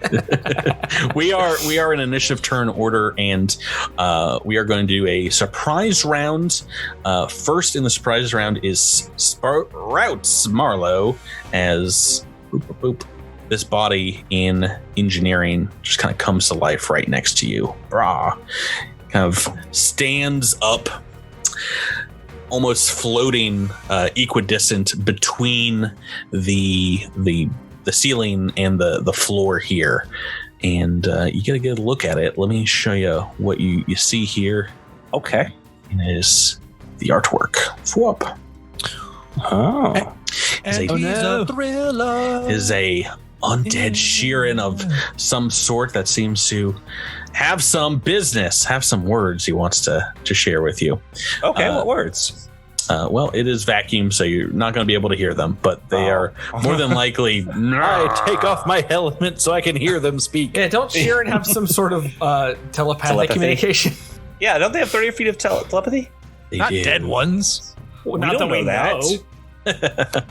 We are in initiative turn order, and we are going to do a surprise round. First in the surprise round is Sprouts Marlowe as this body in engineering just kind of comes to life right next to you. Brah. Kind of stands up, almost floating equidistant between the ceiling and the floor here, and you get a good look at it. Let me show you what you see here. Okay, and it is the artwork. Whoop. Oh, A thriller. Is a undead Sheeran of some sort that seems to have some business, have some words he wants to share with you. Okay, what words? Well, it is vacuum, so you're not going to be able to hear them, but they are more than likely. I take off my helmet so I can hear them speak. Yeah, don't Sheeran have some sort of telepathic communication? Yeah, don't they have 30 feet of telepathy? They Not do. dead ones. Well, We not don't that we know that. know.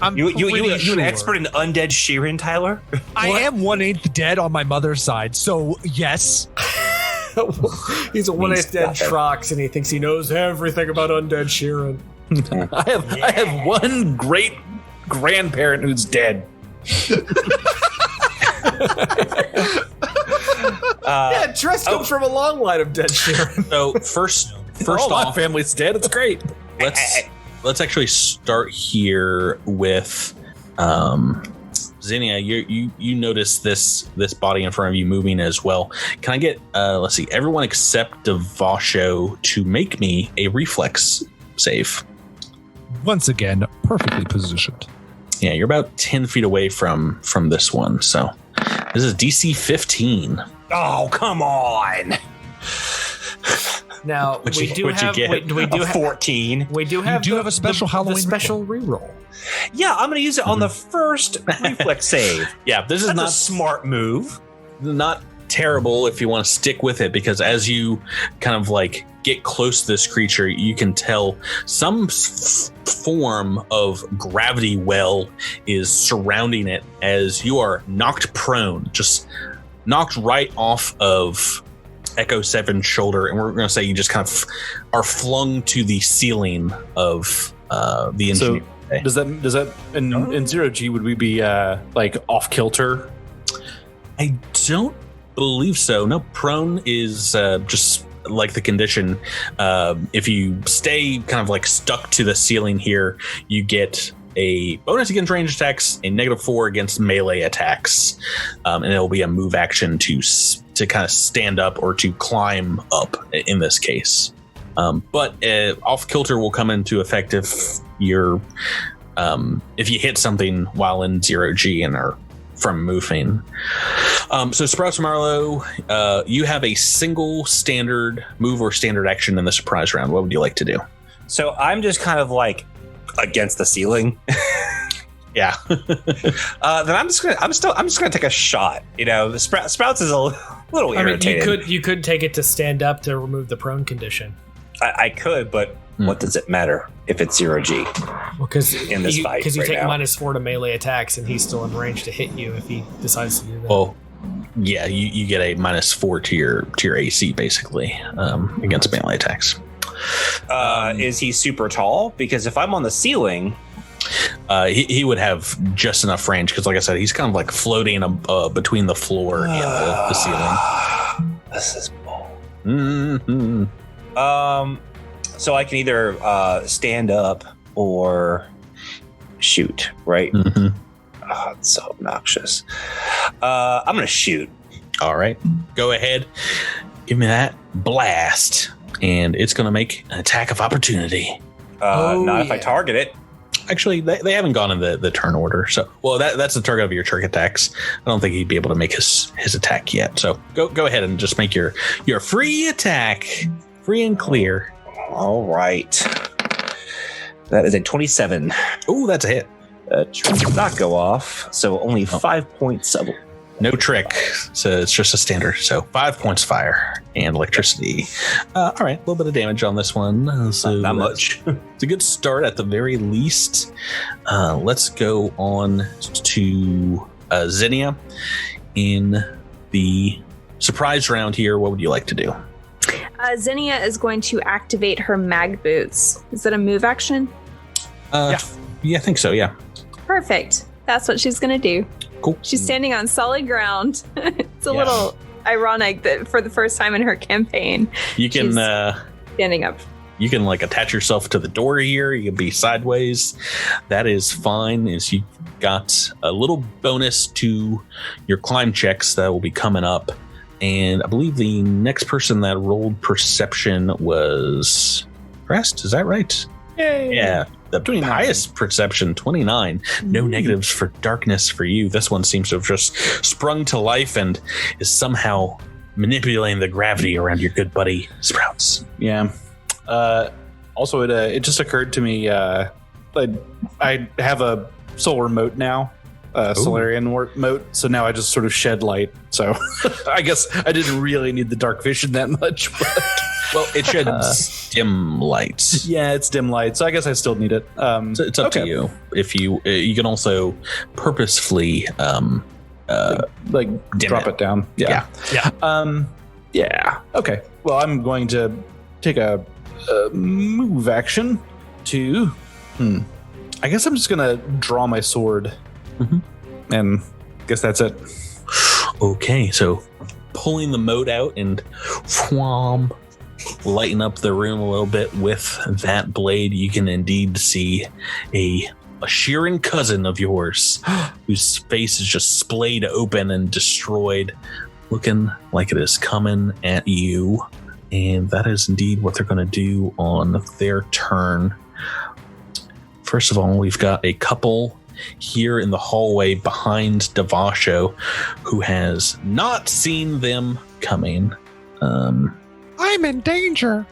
I'm You pretty an expert in undead Sheeran, Tyler? I am 1/8 dead on my mother's side, so yes. He's a 1/8 dead nothing. Trox, and he thinks he knows everything about undead Sheeran. I have one great grandparent who's dead. Yeah, Tress comes from a long line of dead Sheeran. So first All my off, family's dead. It's great. let's actually start here with Zinnia. You notice this body in front of you moving as well. Can I get let's see, everyone except Devasho to make me a reflex save? Once again, perfectly positioned. Yeah, you're about 10 feet away from this one. So this is DC 15. Oh, come on. Now What'd we you- do what'd you have get? we do A have 14. we do have have a special Halloween the special reroll. Yeah, I'm going to use it on the first reflex save. Yeah, this is That's not a smart move. not terrible if you want to stick with it, because as you kind of like get close to this creature, you can tell some form of gravity well is surrounding it as you are knocked prone, just knocked right off of Echo 7's shoulder, and we're going to say you just kind of are flung to the ceiling of the engineer. Does that in 0G would we be like off kilter? I don't believe so. No, prone is just like the condition. If you stay kind of like stuck to the ceiling here, you get a bonus against ranged attacks, a -4 against melee attacks, and it'll be a move action to kind of stand up or to climb up in this case. But off kilter will come into effect if you hit something while in 0G and are from moving. So Sprouts Marlowe, you have a single standard move or standard action in the surprise round. What would you like to do? So I'm just kind of like against the ceiling. Yeah. Then I'm just gonna take a shot. You know, Sprouts is a little irritated. I mean, you could take it to stand up to remove the prone condition. I could, but what does it matter if it's 0G? Well, because In this fight you right take now. -4 to melee attacks, and he's still in range to hit you if he decides to do that. Well, yeah, you get a -4 to your AC basically against melee attacks. Is he super tall? Because if I'm on the ceiling, He would have just enough range because, like I said, he's kind of like floating between the floor and the ceiling. this is bull. Mm-hmm. So I can either stand up or shoot, right? Mm-hmm. Oh, it's so obnoxious. I'm gonna shoot. All right, go ahead. Give me that blast, and it's going to make an attack of opportunity. Not if I target it. Actually, they haven't gone in the turn order. So, well, that's the target of your trick attacks. I don't think he'd be able to make his attack yet. So go ahead and just make your free attack, free and clear. All right. That is a 27. Oh, that's a hit. Trick did not go off, so only 5 points of No trick. So it's just a standard. So 5 points fire and electricity. All right, a little bit of damage on this one. So not much. It's a good start at the very least. Let's go on to Zinnia. In the surprise round here, what would you like to do? Zinnia is going to activate her mag boots. Is that a move action? Yeah, I think so, yeah. Perfect. That's what she's going to do. Cool. She's standing on solid ground. It's a little ironic that for the first time in her campaign, you can standing up. You can like attach yourself to the door here. You can be sideways. That is fine. Is you got a little bonus to your climb checks that will be coming up. And I believe the next person that rolled perception was Crest. Is that right? Yay. Yeah. The highest perception, 29. No negatives for darkness for you. This one seems to have just sprung to life and is somehow manipulating the gravity around your good buddy Sprouts. Yeah. Also, it just occurred to me, I have a solar moat now, Solarian moat, so now I just sort of shed light. So I guess I didn't really need the dark vision that much. But well, it sheds dim light. Yeah, it's dim light, so I guess I still need it. So it's up to you. If you can also purposefully like drop it down. Yeah. Yeah. Okay. Well, I'm going to take a move action to. I guess I'm just gonna draw my sword, and guess that's it. Okay, so pulling the moat out and lighten up the room a little bit with that blade, you can indeed see a shearing cousin of yours whose face is just splayed open and destroyed, looking like it is coming at you. And that is indeed what they're going to do on their turn. First of all, we've got a couple here in the hallway behind Devasho who has not seen them coming. I'm in danger.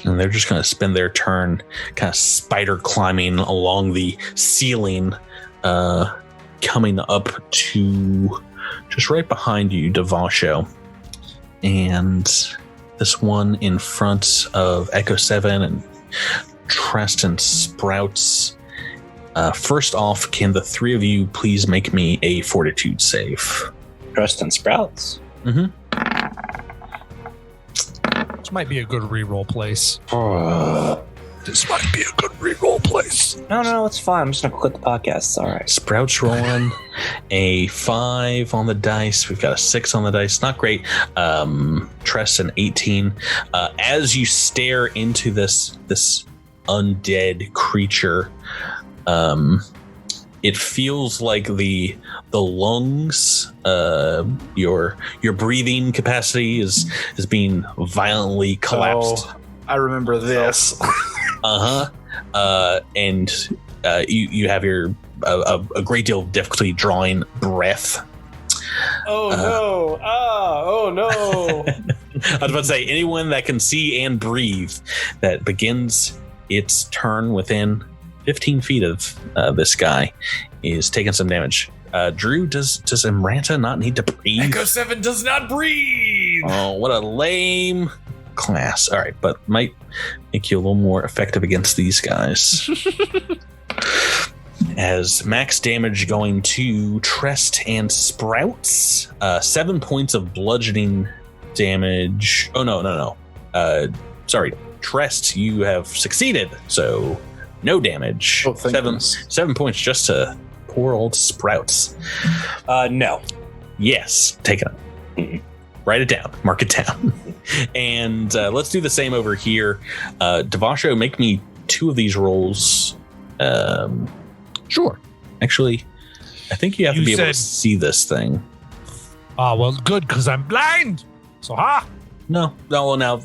And they're just going to spend their turn kind of spider climbing along the ceiling, coming up to just right behind you, Devasho. And this one in front of Echo 7 and Trest and Sprouts. First off, can the three of you please make me a fortitude save? Trest and Sprouts. This might be a good reroll place. This might be a good reroll place. No, it's fine. I'm just going to quit the podcast. It's all right. Sprouts rolling a 5 on the dice. We've got a 6 on the dice. Not great. Tress an 18. As you stare into this undead creature, it feels like the lungs, your breathing capacity is being violently collapsed. Oh, I remember this. And you have a great deal of difficulty drawing breath. Oh no! Oh no! I was about to say, anyone that can see and breathe that begins its turn within 15 feet of this guy is taking some damage. Drew, does Imranta not need to breathe? Echo 7 does not breathe! Oh, what a lame class. All right, but might make you a little more effective against these guys. As max damage going to Trest and Sprouts. 7 points of bludgeoning damage. Oh, no. Sorry, Trest, you have succeeded, so no damage. Oh, thank goodness. 7 points just to poor old Sprouts. No. Yes, take it. Write it down. Mark it down. And let's do the same over here. Devasho, make me 2 of these rolls. Sure. Actually, I think you have to be able to see this thing. Well, good, because I'm blind. So, No, now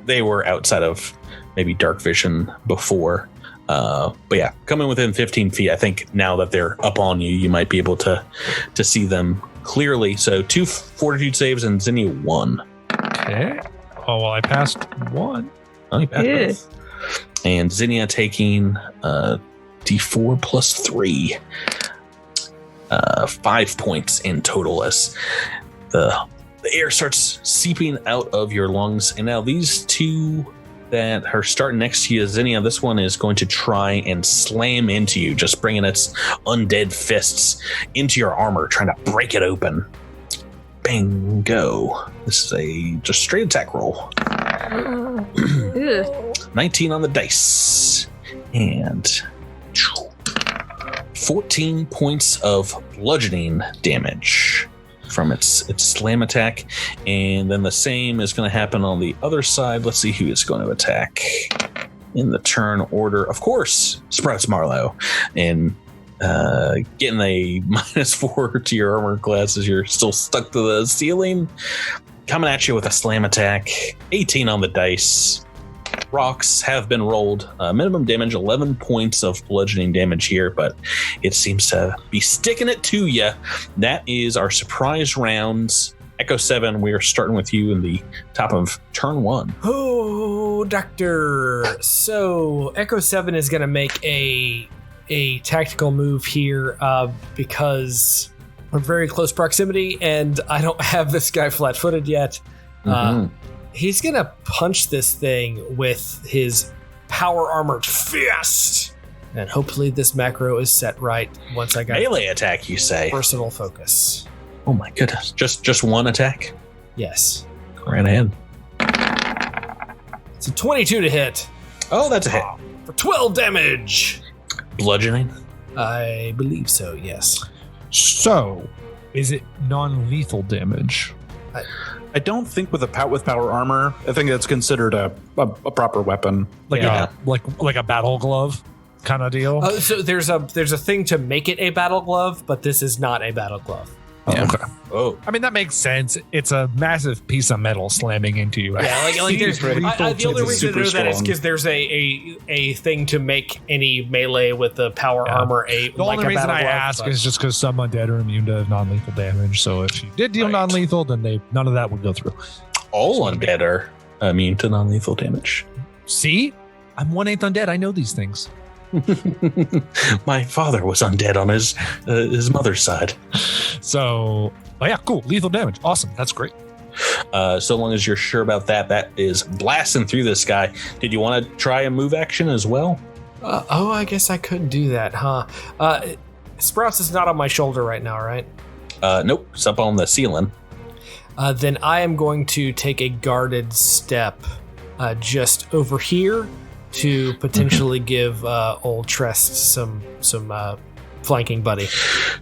they were outside of maybe dark vision before. But yeah, coming within 15 feet, I think now that they're up on you, you might be able to see them clearly. So 2 fortitude saves and Zinnia 1. Okay. Oh, well, I passed 1. Oh, you passed both. And Zinnia taking D4 plus 3. 5 points in total as the air starts seeping out of your lungs. And now these two that are starting next to you, Zinnia, this one is going to try and slam into you, just bringing its undead fists into your armor, trying to break it open. Bingo. This is a just straight attack roll. 19 on the dice. And 14 points of bludgeoning damage from its slam attack. And then the same is going to happen on the other side. Let's see who is going to attack in the turn order. Of course, Sprouts Marlowe. And getting a -4 to your armor class as you're still stuck to the ceiling. Coming at you with a slam attack. 18 on the dice. Rocks have been rolled. Minimum damage, 11 points of bludgeoning damage here, but it seems to be sticking it to you. That is our surprise rounds. Echo 7, we are starting with you in the top of turn 1. Oh, Doctor. So Echo 7 is going to make a tactical move here because we're very close proximity and I don't have this guy flat-footed yet. He's going to punch this thing with his power armored fist. And hopefully this macro is set right once I got melee attack, you say? Personal focus. Oh my goodness. Just one attack? Yes. Right ahead. It's a 22 to hit. Oh, that's a hit. For 12 damage. Bludgeoning? I believe so, yes. So, is it non-lethal damage? I don't think with power armor, I think that's considered a proper weapon. Like a battle glove kind of deal. So there's a thing to make it a battle glove, but this is not a battle glove. Yeah. Okay. Oh, I mean that makes sense. It's a massive piece of metal slamming into you. Yeah, like there's the only reason to know that is because there's a thing to make any melee with the power armor The only reason I ask is just because some undead are immune to non-lethal damage. So if you did deal non-lethal, then none of that would go through. All undead are immune to non-lethal damage. See, I'm 1/8 undead. I know these things. My father was undead on his mother's side. So, yeah, cool. Lethal damage. Awesome. That's great. So long as you're sure about that, that is blasting through this guy. Did you want to try a move action as well? I guess I could do that, huh? Sprouts is not on my shoulder right now, right? Nope. It's up on the ceiling. Then I am going to take a guarded step just over here to potentially give old Trest some flanking buddy.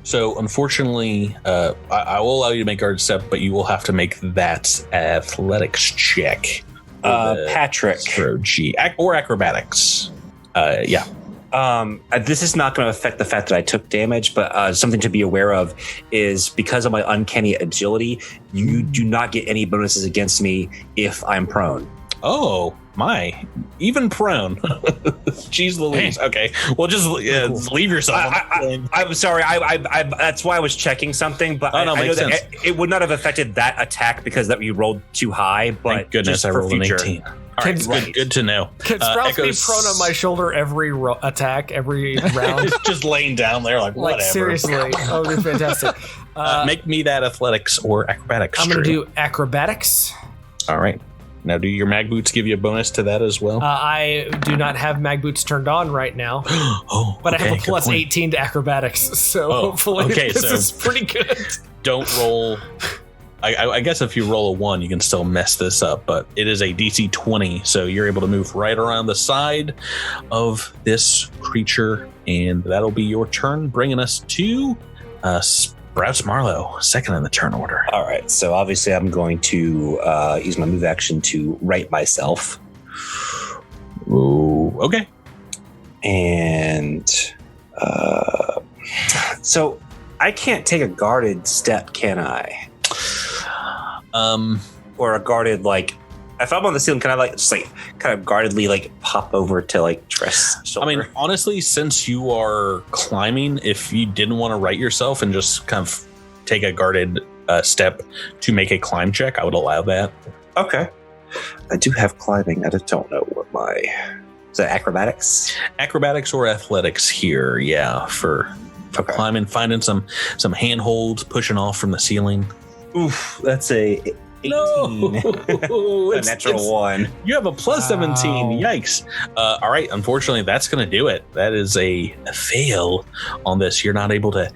So unfortunately, I will allow you to make guard step, but you will have to make that athletics check. Patrick. G or acrobatics. Yeah. This is not going to affect the fact that I took damage, but something to be aware of is because of my uncanny agility, you do not get any bonuses against me if I'm prone. Oh my! Even prone. Jeez Louise. Okay, well, just leave yourself. I'm sorry. I that's why I was checking something, but I know that it would not have affected that attack because that you rolled too high. But thank goodness I rolled an 18. All right, good to know. Can Sprouts be prone on my shoulder every attack, every round? Just laying down there like whatever. Seriously, that would be fantastic. Make me that athletics or acrobatics. I'm going to do acrobatics. All right. Now, do your mag boots give you a bonus to that as well? I do not have mag boots turned on right now. But I have a plus 18 to acrobatics, so hopefully this is pretty good. Don't roll. I guess if you roll a 1, you can still mess this up, but it is a DC 20, so you're able to move right around the side of this creature, and that'll be your turn, bringing us to Sprouts Marlowe, second in the turn order. All right, so obviously I'm going to use my move action to right myself. Ooh, okay. And so I can't take a guarded step, can I? Or a guarded, like, if I'm on the ceiling, can I just kind of guardedly pop over to Tress' shoulder? I mean, honestly, since you are climbing, if you didn't want to right yourself and just kind of take a guarded step to make a climb check, I would allow that. Okay. I do have climbing. I just don't know what my Is that acrobatics? Acrobatics or athletics here, yeah, for climbing, finding some handholds, pushing off from the ceiling. Oof, that's a 18. No, A natural 1. You have a plus 17. Yikes. All right, unfortunately, that's going to do it. That is a fail on this. You're not able to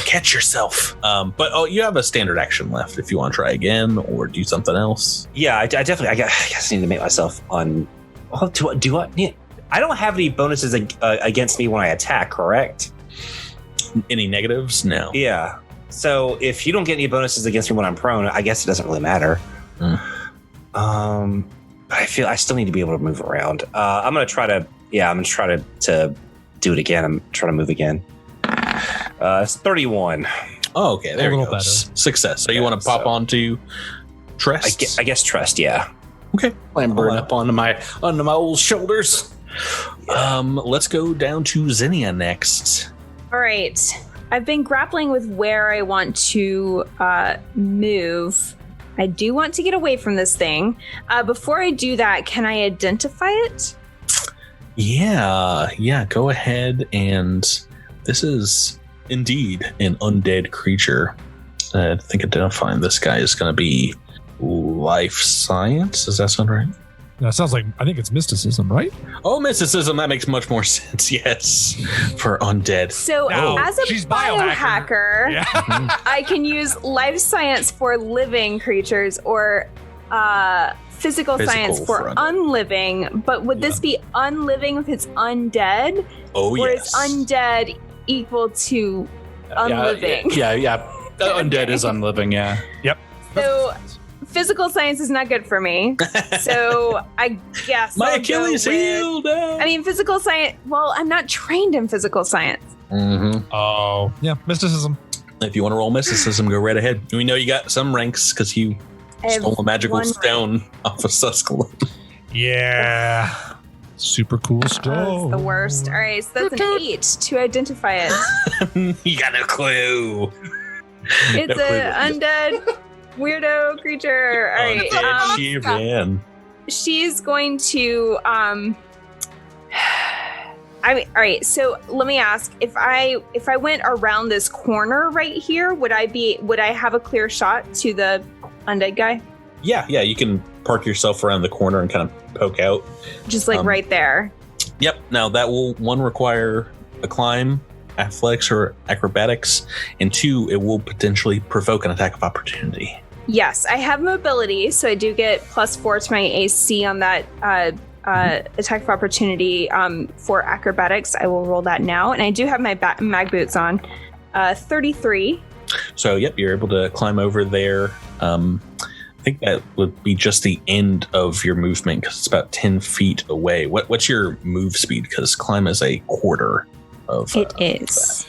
catch yourself. But you have a standard action left if you want to try again or do something else. Yeah, I definitely. I guess I need to make myself on. Oh, do I? Yeah, I don't have any bonuses against me when I attack, correct? Any negatives? No. Yeah. So if you don't get any bonuses against me when I'm prone, I guess it doesn't really matter. But I feel I still need to be able to move around. I'm gonna try to. Yeah, I'm gonna try to do it again. I'm trying to move again. It's 31. Oh, okay. There you go. better. Success. So you want to pop onto Trust? I guess Trust. Yeah. Okay. Clambering up onto my old shoulders. Let's go down to Zinnia next. All right. I've been grappling with where I want to move. I do want to get away from this thing. Before I do that, can I identify it? Yeah. Go ahead. And this is indeed an undead creature. I think identifying this guy is going to be life science. Does that sound right? That sounds like, I think it's mysticism, right? Oh, mysticism. That makes much more sense. Yes. For undead. So as a she's biohacker, Yeah. I can use life science for living creatures or physical science for unliving. But would this be unliving if it's undead? Oh, or yes. is undead equal to unliving? Yeah. Undead is unliving, yeah. Yep. So physical science is not good for me. So I guess My I'll Achilles go with- heel. I mean, physical science. Well, I'm not trained in physical science. Mm-hmm. Oh, yeah. Mysticism. If you want to roll mysticism, go right ahead. We know you got some ranks because you stole a magical stone off of Suskel. Yeah. Super cool stuff. That's the worst. All right, so that's an 8 to identify it. You got no clue. It's an undead weirdo creature. All right. She ran. She's going to all right, so let me ask, if I went around this corner right here, would I have a clear shot to the undead guy? Yeah, you can park yourself around the corner and kind of poke out. Just like right there. Yep. Now that will, 1, require a climb, athletics or acrobatics, and 2, it will potentially provoke an attack of opportunity. Yes, I have mobility, so I do get +4 to my AC on that attack of opportunity for acrobatics. I will roll that now, and I do have my mag boots on. 33. So, yep, you're able to climb over there. I think that would be just the end of your movement because it's about 10 feet away. What's your move speed? Because climb is a quarter of. It is.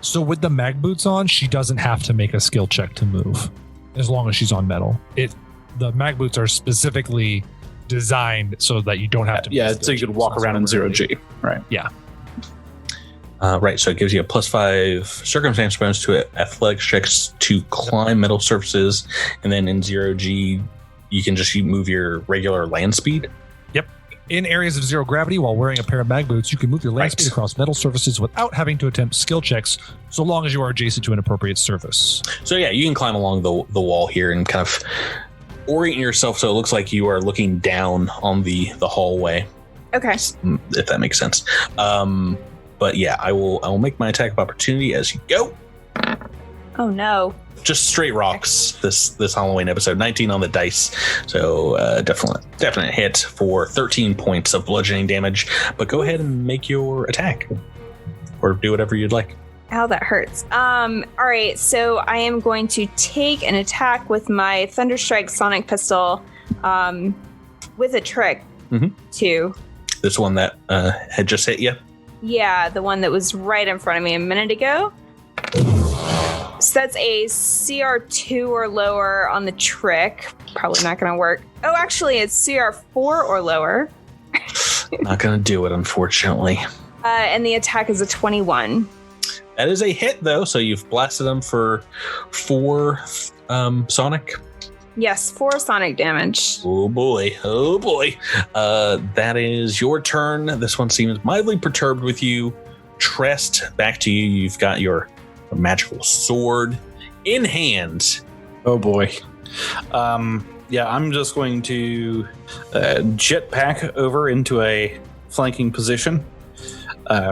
So with the mag boots on, she doesn't have to make a skill check to move, as long as she's on metal. The mag boots are specifically designed so that you don't have to. Yeah, so you could walk around in 0G, right? Yeah. Right, so it gives you a +5 circumstance bonus to athletics checks to climb metal surfaces, and then in 0G, you can just move your regular land speed. Yep. In areas of 0 gravity, while wearing a pair of mag boots, you can move your land speed across metal surfaces without having to attempt skill checks, so long as you are adjacent to an appropriate surface. So yeah, you can climb along the wall here and kind of orient yourself so it looks like you are looking down on the hallway. Okay. If that makes sense. But yeah, I will make my attack of opportunity as you go. Oh no. Just straight rocks this Halloween episode. 19 on the dice. So definite hit for 13 points of bludgeoning damage. But go ahead and make your attack. Or do whatever you'd like. Ow, that hurts. All right, so I am going to take an attack with my Thunderstrike Sonic Pistol with a trick too. This one that had just hit you? Yeah, the one that was right in front of me a minute ago. So that's a CR2 or lower on the trick. Probably not going to work. Oh, actually, it's CR4 or lower. Not going to do it, unfortunately. And the attack is a 21. That is a hit, though. So you've blasted them for 4 sonic. Yes, 4 sonic damage. Oh boy. That is your turn. This one seems mildly perturbed with you. Trest, back to you. You've got your magical sword in hand. Oh boy. Yeah, I'm just going to jetpack over into a flanking position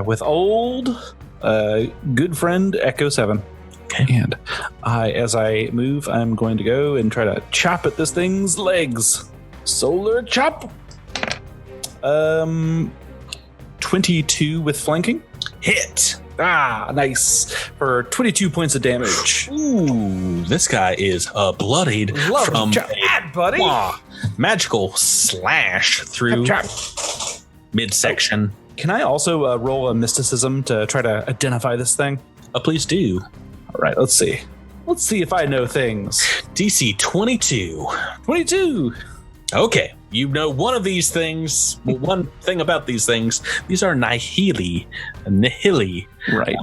with old good friend Echo 7. Okay. And as I move, I'm going to go and try to chop at this thing's legs. Solar chop. 22 with flanking. Hit. Nice. For 22 points of damage. Ooh, this guy is bloodied from Bad, buddy. Magical slash through midsection. Can I also roll a mysticism to try to identify this thing? Please do. All right, let's see. Let's see if I know things. DC 22. 22. Okay, you know one of these things. Well, one thing about these things, these are nihili. Right.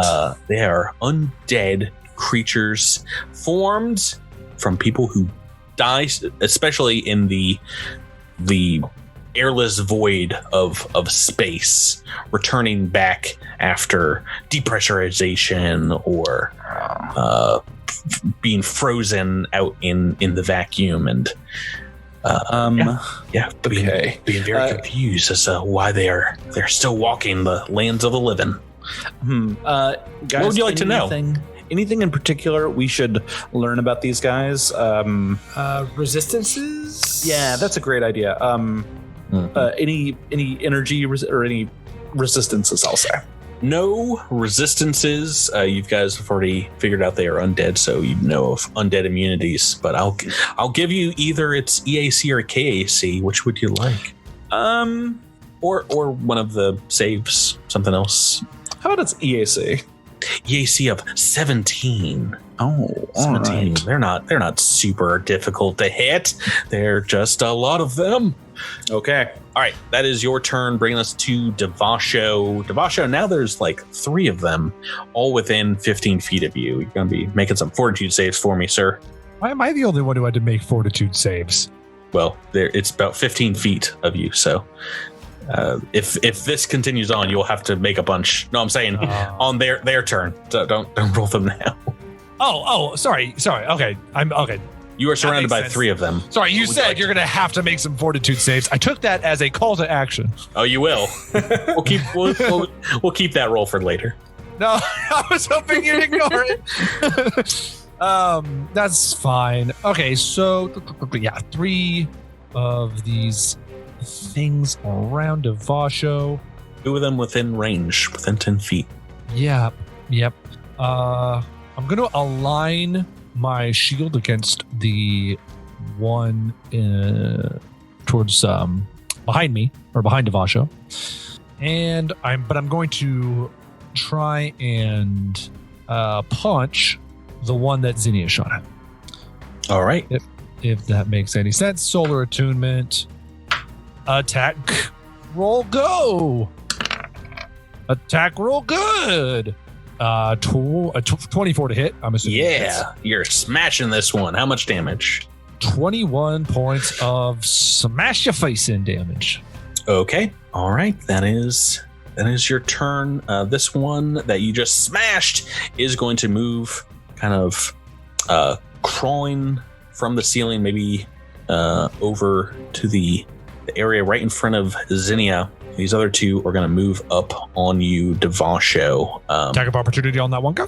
They are undead creatures formed from people who die, especially in the airless void of space, returning back after depressurization or being frozen out in the vacuum and being very confused as to why they're still walking the lands of the living. Guys, what would you like to know? Anything in particular we should learn about these guys? Resistances? Yeah, that's a great idea. Any energy or any resistances, I'll say. No resistances. You guys have already figured out they are undead, so you know of undead immunities. But I'll give you either its EAC or KAC. Which would you like? Or one of the saves, something else. How about its EAC? EAC of 17. Oh, 17. Right. They're not super difficult to hit. They're just a lot of them. Okay. All right, that is your turn, bringing us to Devasho. Devasho, now there's like 3 of them, all within 15 feet of you. You're going to be making some fortitude saves for me, sir. Why am I the only one who had to make fortitude saves? Well, it's about 15 feet of you, so if this continues on, you'll have to make a bunch. No, I'm saying on their turn. So don't roll them now. Oh, sorry. Okay, I'm okay. You are surrounded by sense. 3 of them. Sorry, you said you're going to have to make some fortitude saves. I took that as a call to action. Oh, you will. We'll keep that roll for later. No, I was hoping you'd ignore it. That's fine. Okay, so yeah, 3 of these things around Devasho. 2 of them within range, within 10 feet. Yep. I'm going to align my shield against the one towards behind me, or behind Devasho, and I'm going to try and punch the one that Zinnia shot at. All right. If that makes any sense. Solar attunement. Attack. Roll go. Attack roll good. 24 to hit. I'm assuming. Yeah, you're smashing this one. How much damage? 21 points of smash your face in damage. Okay. All right. That is your turn. This one that you just smashed is going to move, kind of crawling from the ceiling, maybe over to the area right in front of Zinnia. These other 2 are going to move up on you, Devasho. Attack of opportunity on that one guy?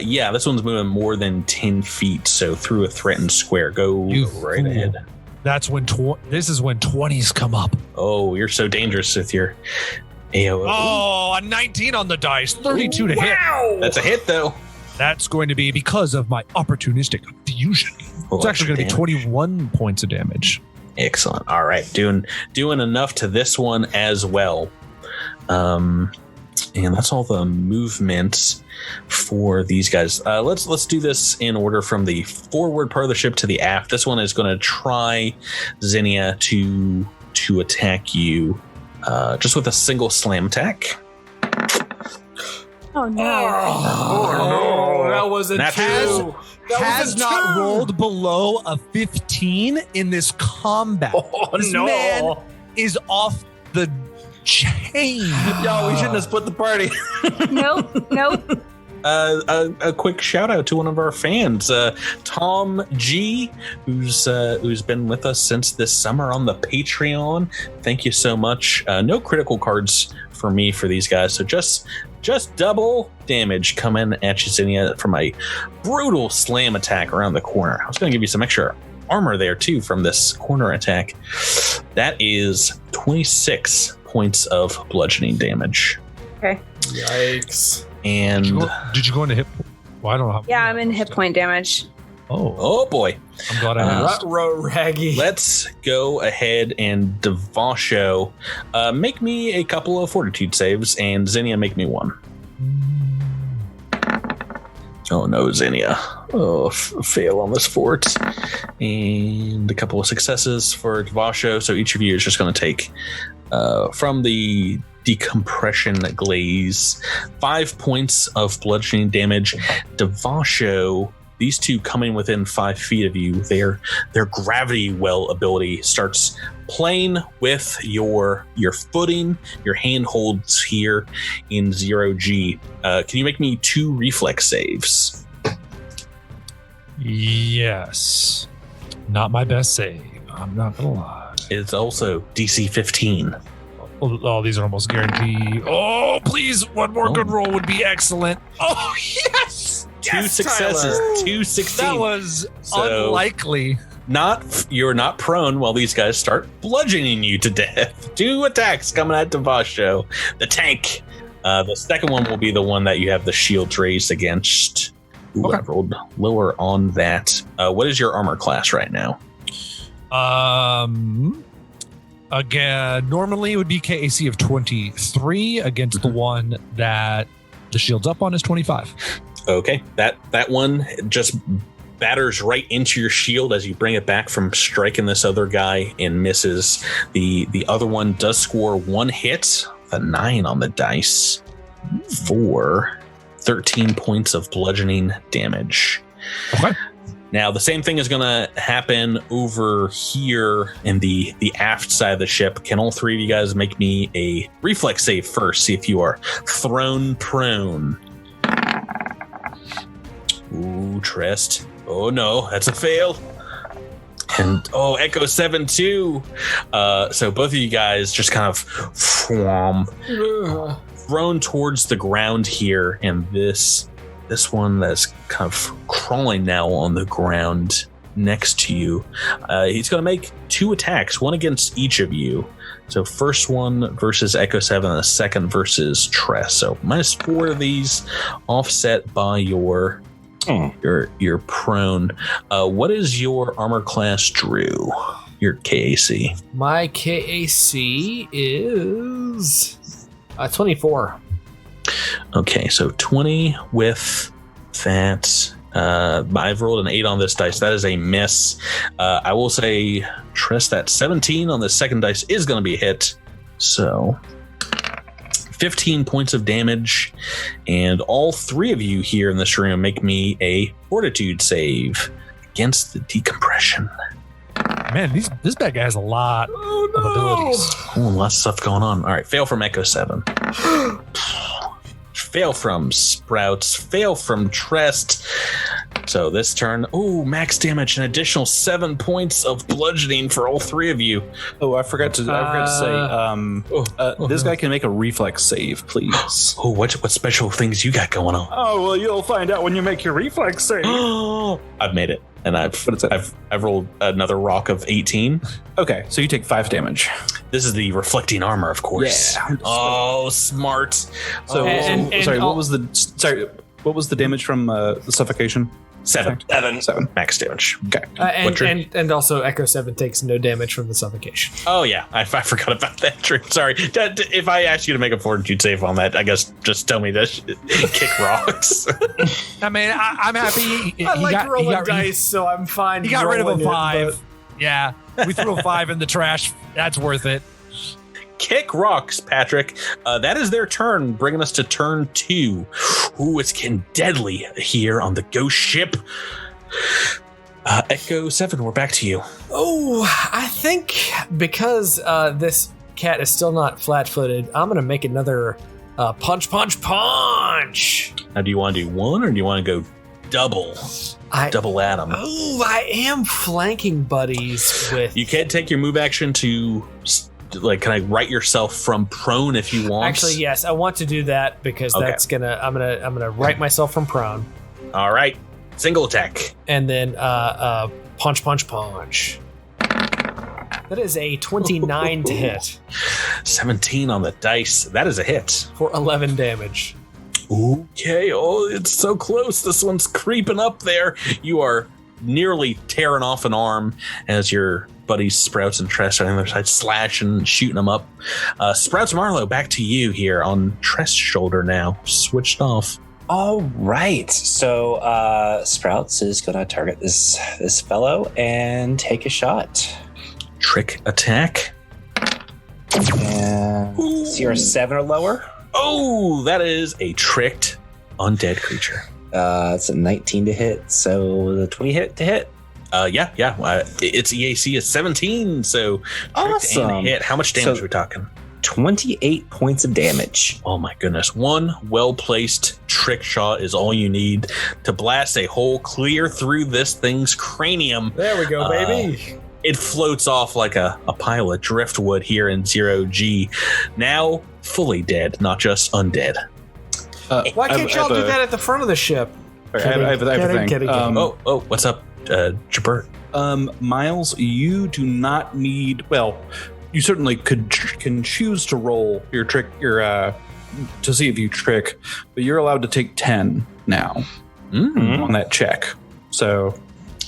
Yeah, this one's moving more than 10 feet, so through a threatened square. Go right ahead. That's when this is when 20s come up. Oh, you're so dangerous with your AOO. Oh, a 19 on the dice, 32 to hit. That's a hit, though. That's going to be because of my opportunistic fusion. It's actually going to be 21 points of damage. Excellent. All right, doing enough to this one as well. And that's all the movements for these guys. Let's do this in order from the forward part of the ship to the aft. This one is going to try Zinnia to attack you, just with a single slam attack. Oh no! Oh no! That was a Natural. 2. has not rolled below a 15 in this combat. Oh, this no. man is off the chain. Yo, we shouldn't have split the party. Nope. A quick shout out to one of our fans, Tom G, who's been with us since this summer on the Patreon. Thank you so much. No critical cards for me for these guys, so just double damage coming at you, Zinnia, from a brutal slam attack around the corner. I was going to give you some extra armor there too from this corner attack. That is 26 points of bludgeoning damage. Okay. Yikes. And did you go into hit? Well, I don't know how. Yeah, I'm in hit point damage. Oh boy. I'm glad I asked. Raggy. Let's go ahead and Devasho. Make me a couple of fortitude saves, and Zinnia, make me one. Oh no, Zinnia. Oh, fail on this fort. And a couple of successes for Devasho. So each of you is just going to take from the decompression glaze 5 points of bludgeoning damage. Devasho, these two coming within 5 feet of you, their gravity well ability starts playing with your footing, your handholds here in 0G. Can you make me 2 reflex saves? Yes. Not my best save. I'm not gonna lie. It's also DC 15. Oh, these are almost guaranteed. Oh, please, one more good roll would be excellent. Oh, yes! Two successes, Tyler. 2 16. That was unlikely. You're not prone while these guys start bludgeoning you to death. 2 attacks coming at Devasho. The tank. The second one will be the one that you have the shields raised against. Ooh, Okay. I rolled lower on that. What is your armor class right now? Again, normally it would be KAC of 23 against the one that the shield's up on is 25. Okay, that one just batters right into your shield as you bring it back from striking this other guy and misses. The other one does score 1 hit, a 9 on the dice, for 13 points of bludgeoning damage. Okay. Now, the same thing is going to happen over here in the aft side of the ship. Can all 3 of you guys make me a reflex save first? See if you are thrown prone. Ooh, Trest. Oh no, that's a fail. And Echo 7 too. So both of you guys just kind of thrown towards the ground here, and this one that's kind of crawling now on the ground next to you. He's going to make 2 attacks, one against each of you. So first one versus Echo 7, and the second versus Tress. So -4 of these, offset by your prone. What is your armor class, Drew? Your KAC? My KAC is 24. Okay, so 20 with that. I've rolled an 8 on this dice. That is a miss. I will say, Tress, that 17 on the second dice is going to be a hit. So 15 points of damage. And all 3 of you here in this room make me a fortitude save against the decompression. Man, this bad guy has a lot of abilities. Lots of stuff going on. All right, fail from Echo 7. Fail from Sprouts. Fail from Trest. So this turn, max damage, an additional 7 points of bludgeoning for all 3 of you. Oh, I forgot to say, this guy can make a reflex save, please. Oh, what special things you got going on? Oh, well, you'll find out when you make your reflex save. I've made it, and I've rolled another rock of 18. Okay, so you take 5 damage. This is the reflecting armor, of course. Yeah. Oh, smart. So, And what was the damage from the suffocation? 7 max damage. Okay. And also Echo 7 takes no damage from the suffocation. Oh yeah, I forgot about that. True. Sorry. If I asked you to make a fortitude save on that, I guess just tell me this. Kick rocks. I mean, I'm happy. I like rolling dice, so I'm fine. He got rid of a 5. But Yeah, we threw a 5 in the trash. That's worth it. Kick rocks, Patrick. That is their turn, bringing us to turn 2. Ooh, it's getting deadly here on the ghost ship. Echo 7, we're back to you. Oh, I think because this cat is still not flat-footed, I'm going to make another punch. Now, do you want to do one or do you want to go double? Double at him. Oh, I am flanking buddies with... You can take your move action to kind of right yourself from prone if you want. Actually, yes, I want to do that because that's gonna... I'm gonna right myself from prone. All right. Single attack. And then punch. That is a 29 to hit. 17 on the dice. That is a hit. For 11 damage. Okay. Oh, it's so close. This one's creeping up there. You are nearly tearing off an arm as your buddies Sprouts and Tress are on the other side, slashing and shooting them up. Sprouts Marlowe, back to you here on Tress' shoulder now. Switched off. All right. So Sprouts is going to target this fellow and take a shot. Trick attack. And CR 7 or lower. Oh, that is a tricked undead creature. It's a 19 to hit. So the 20 hit to hit. Yeah. Its EAC is 17. So awesome. And hit. How much damage are we talking? 28 points of damage. Oh my goodness. One well-placed trick shot is all you need to blast a hole clear through this thing's cranium. There we go, baby. It floats off like a pile of driftwood here in 0G. Now fully dead, not just undead. Why can't y'all do that at the front of the ship? I have a thing. What's up, Jabert? Miles, you do not need... Well, you certainly can choose to roll your trick, to see if you trick, but you're allowed to take 10 now on that check. So...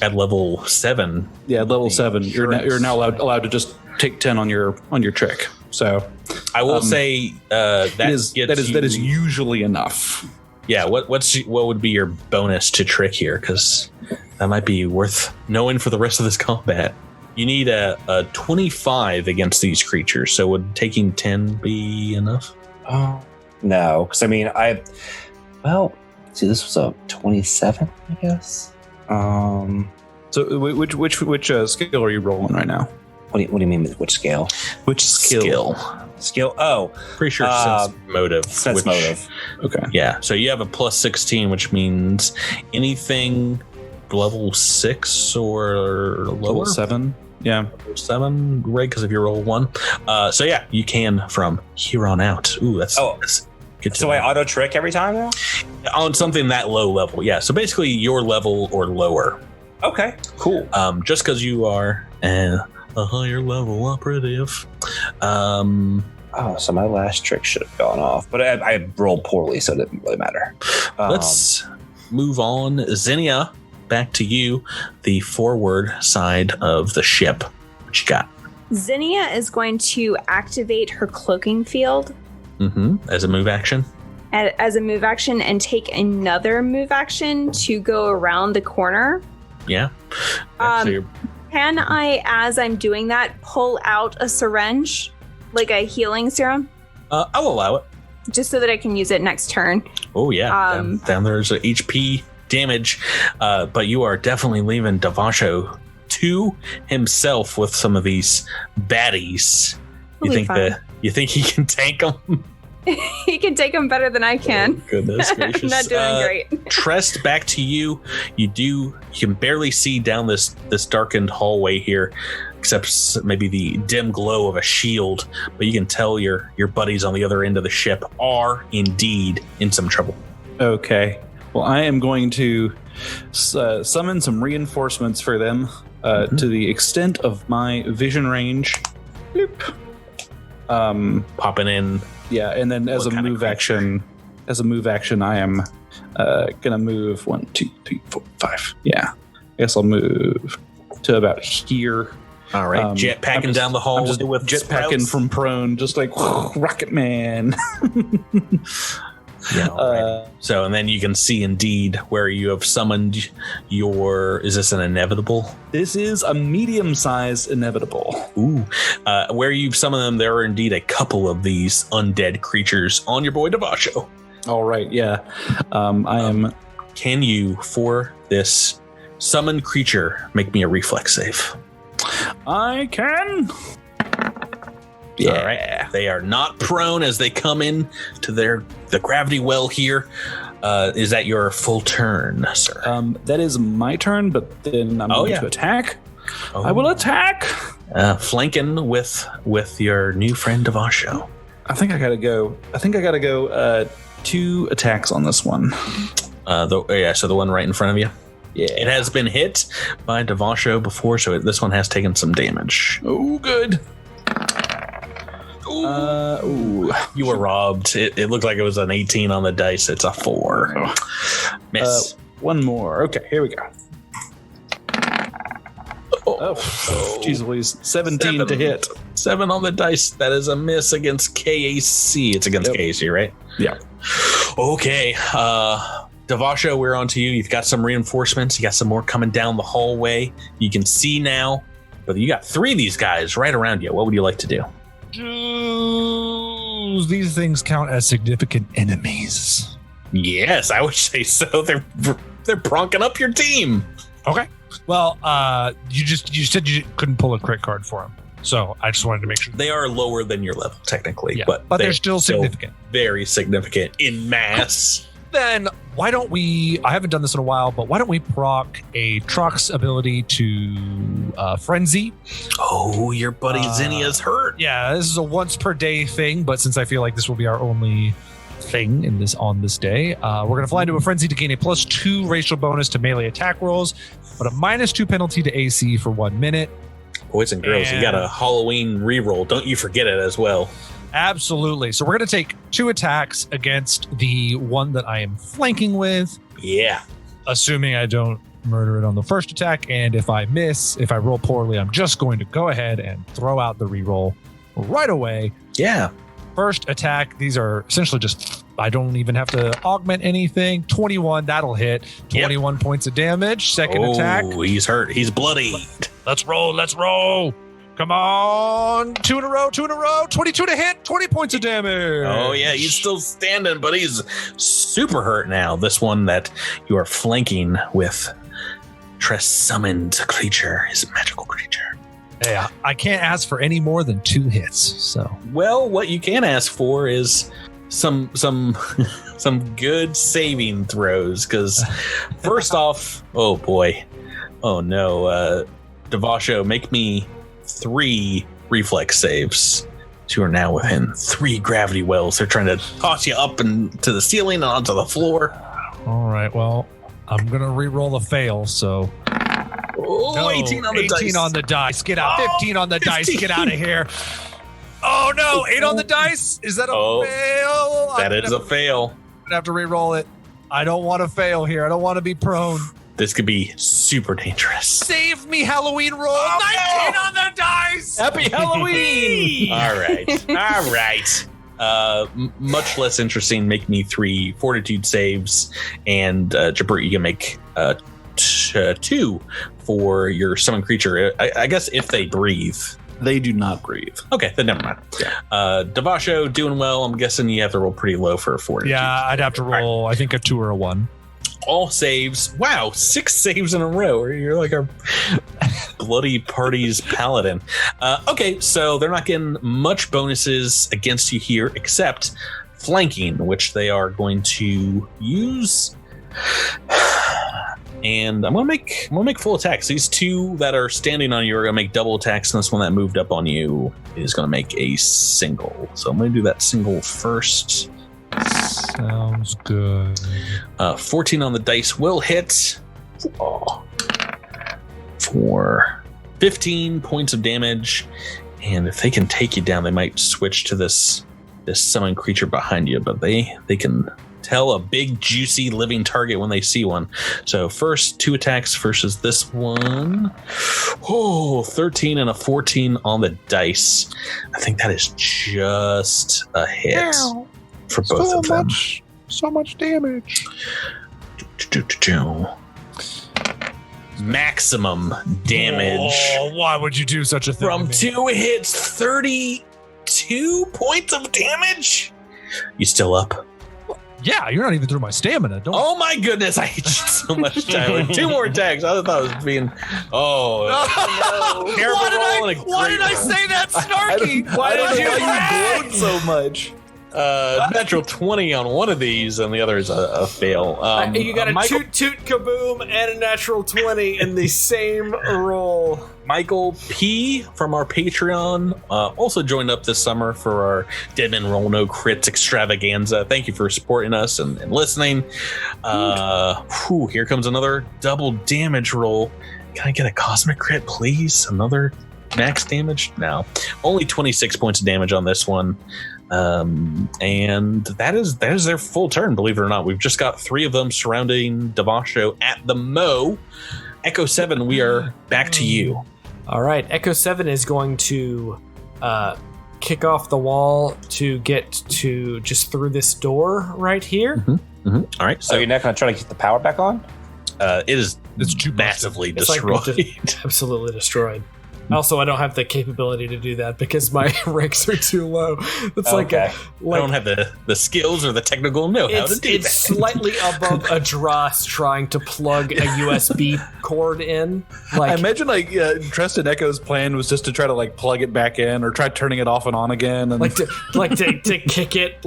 At level 7. Yeah, at level 7. You're now allowed to just take 10 on your trick. So I will say that is usually enough. Yeah, what would be your bonus to trick here? Because that might be worth knowing for the rest of this combat. You need a 25 against these creatures. So would taking 10 be enough? No, because I mean this was a 27, I guess. So which skill are you rolling right now? What do you mean with which scale? Which skill? Oh, pretty sure sense motive. Sense motive. Okay. Yeah. So you have a plus 16, which means anything level 6 or lower. Level 7. Yeah. Level 7, right? Because if you roll 1. So yeah, you can from here on out. Ooh, that's good. So I auto trick every time now? On something that low level, yeah. So basically your level or lower. Okay, cool. Just because you are a higher level operative. So my last trick should have gone off, but I rolled poorly, so it didn't really matter. Let's move on. Zinnia, back to you, the forward side of the ship. What you got? Zinnia is going to activate her cloaking field. As a move action? As a move action, and another move action to go around the corner. Yeah. Can I, as I'm doing that, pull out a syringe, like a healing serum? I'll allow it. Just so that I can use it next turn. Oh, yeah. Down there's a HP damage. But you are definitely leaving Devasho to himself with some of these baddies. You think he can tank them? He can take them better than I can. Oh, goodness gracious. I'm not doing great. Trest, back to you. You can barely see down this darkened hallway here, except maybe the dim glow of a shield, but you can tell your buddies on the other end of the ship are indeed in some trouble. Okay. Well, I am going to summon some reinforcements for them to the extent of my vision range. Bloop. Popping in. Yeah, and then as a move action, I am gonna move 1, 2, 3, 4, 5. Yeah, I guess I'll move to about here. All right, jetpacking down the hall. I'm just with jetpacking from prone, just like Rocket Man. Yeah. Right. So, and then you can see indeed where you have summoned your. Is this an inevitable? This is a medium-sized inevitable. Ooh. Where you've summoned them, there are indeed a couple of these undead creatures on your boy Devasho. All right. Yeah. I am. Can you, for this summoned creature, make me a reflex save. I can. Yeah. All right. They are not prone as they come in to the gravity well here. Is that your full turn, sir? That is my turn, but then I'm going to attack. Oh. I will attack. Flanking with your new friend Devasho. I think I gotta go 2 attacks on this one. So the one right in front of you. Yeah, it has been hit by Devasho before, so this one has taken some damage. Oh, good. Ooh. You were robbed. It looked like it was an 18 on the dice. It's a 4. Miss. One more. Okay, here we go. Jeez Louise. 17 to hit. 7 on the dice. That is a miss against KAC. It's against KAC, right? Yeah. Okay. Devasho, we're on to you. You've got some reinforcements. You got some more coming down the hallway. You can see now, but you got 3 of these guys right around you. What would you like to do? Do these things count as significant enemies? Yes, I would say so. They're pronking up your team. Okay. Well, you said you couldn't pull a crit card for them, so I just wanted to make sure. They are lower than your level, technically, yeah, but they're still significant. Very significant in mass. Then why don't we? I haven't done this in a while, but why don't we proc a Truck's ability to frenzy? Oh, your buddy Zinnia's hurt. Yeah, this is a once per day thing, but since I feel like this will be our only thing on this day, we're gonna fly into a frenzy to gain a +2 racial bonus to melee attack rolls, but a -2 penalty to AC for 1 minute. Boys and girls, you got a Halloween reroll. Don't you forget it as well. Absolutely. So we're going to take 2 attacks against the one that I am flanking with. Yeah. Assuming I don't murder it on the first attack. And if I roll poorly, I'm just going to go ahead and throw out the reroll right away. Yeah. First attack, these are essentially just, I don't even have to augment anything. 21, that'll hit. 21 points of damage. Second attack. Oh, he's hurt. He's bloody. Let's roll. Come on. 2 in a row. 22 to hit. 20 points of damage. Oh, yeah. He's still standing, but he's super hurt now. This one that you are flanking with Tress summoned creature, his magical creature. Yeah, I can't ask for any more than 2 hits. So, well, what you can ask for is some good saving throws. Because first off, oh boy, oh no, Devasho, make me 3 reflex saves. You are now within 3 gravity wells. They're trying to toss you up and to the ceiling and onto the floor. All right, well, I'm gonna re-roll a fail. So. Oh, no, 18 on the 18 dice. On the dice. Get out. 15 on the 15. Dice. Get out of here. Oh, no. 8 on the dice. Is that a fail? That is a fail. I'm going to have to re-roll it. I don't want to fail here. I don't want to be prone. This could be super dangerous. Save me, Halloween roll. 19 on the dice. Happy Halloween. All right. Much less interesting. Make me 3 fortitude saves. And Jabert, you can make 2 for your summon creature. I guess if they breathe. They do not breathe. Okay, then never mind. Yeah. Devasho doing well. I'm guessing you have to roll pretty low for a 40. Yeah, I'd have to roll, I think, a 2 or a 1. All saves. Wow, 6 saves in a row. You're like our bloody party's paladin. Okay, so they're not getting much bonuses against you here, except flanking, which they are going to use. And I'm gonna make full attacks. These 2 that are standing on you are gonna make double attacks, and this one that moved up on you is gonna make a single. So I'm gonna do that single first. Sounds good. 14 on the dice will hit. For 15 points of damage. And if they can take you down, they might switch to this summon creature behind you, but they can tell a big, juicy, living target when they see one. So first 2 attacks versus this one. Oh, 13 and a 14 on the dice. I think that is just a hit for both of them. So much damage. Maximum damage. Oh, why would you do such a thing? From 2 hits, 32 points of damage. You still up? Yeah, you're not even through my stamina. Don't. Oh my goodness, I hate you so much, Tyler. 2 more attacks. I thought it was being. Oh, no. Terrible roll and a Why did I great roll. say that, Snarky? Why did you gloat so much? Natural 20 on one of these, and the other is a fail. You got a Michael, toot kaboom and a natural 20 in the same roll. Michael P. from our Patreon also joined up this summer for our Dead Men Roll No Crits extravaganza. Thank you for supporting us and listening. Here comes another double damage roll. Can I get a cosmic crit, please? Another max damage? No. Only 26 points of damage on this one. And that is their full turn, believe it or not. We've just got 3 of them surrounding Devasho at the Mo. Echo 7, we are back to you. All right, Echo 7 is going to kick off the wall to get to just through this door right here. All right, So you're not going to try to get the power back on? it's too massively It's like destroyed. absolutely destroyed. Also, I don't have the capability to do that because my ranks are too low. It's Okay. I don't have the skills or the technical know-how to do it's that. slightly above a Dross trying to plug a USB cord in. I imagine Trest and Echo's plan was just to try to plug it back in or try turning it off and on again, and to kick it get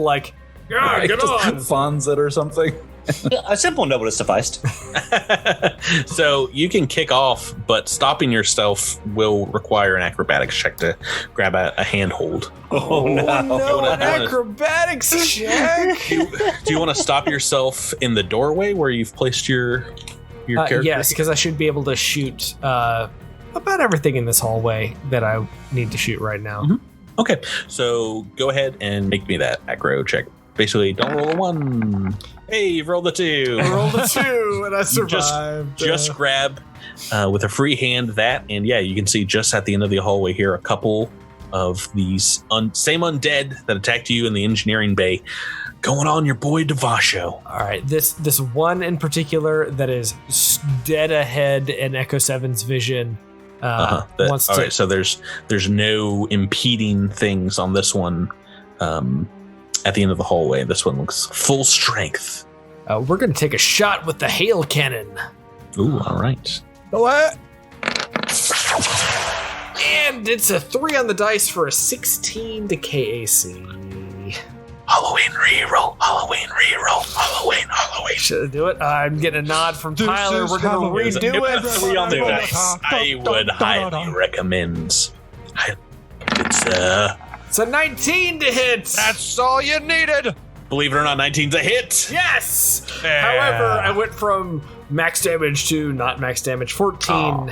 on. funds it or something. A simple no would have sufficed. So you can kick off, but stopping yourself will require an acrobatics check to grab a handhold. Oh, no. An acrobatics check. Do you want to stop yourself in the doorway where you've placed your character? Yes, because I should be able to shoot about everything in this hallway that I need to shoot right now. Mm-hmm. Okay, so go ahead and make me that acro check. Basically, don't roll a 1. Hey, you've rolled a 2. I rolled a 2 and I survived. Just grab with a free hand that, and yeah, you can see just at the end of the hallway here a couple of these same undead that attacked you in the engineering bay going on your boy Devasho. All right, this one in particular that is dead ahead in Echo 7's vision. Wants to. All right, so there's no impeding things on this one. At the end of the hallway, this one looks full strength. We're going to take a shot with the hail cannon. Ooh, all right. What? And it's a 3 on the dice for a 16 to KAC. Halloween reroll. Should I do it? I'm getting a nod from Tyler. We're going to redo it. 3 on the dice. I would highly recommend. It's a 19 to hit. That's all you needed. Believe it or not, 19's a hit. Yes. However, I went from max damage to not max damage. 14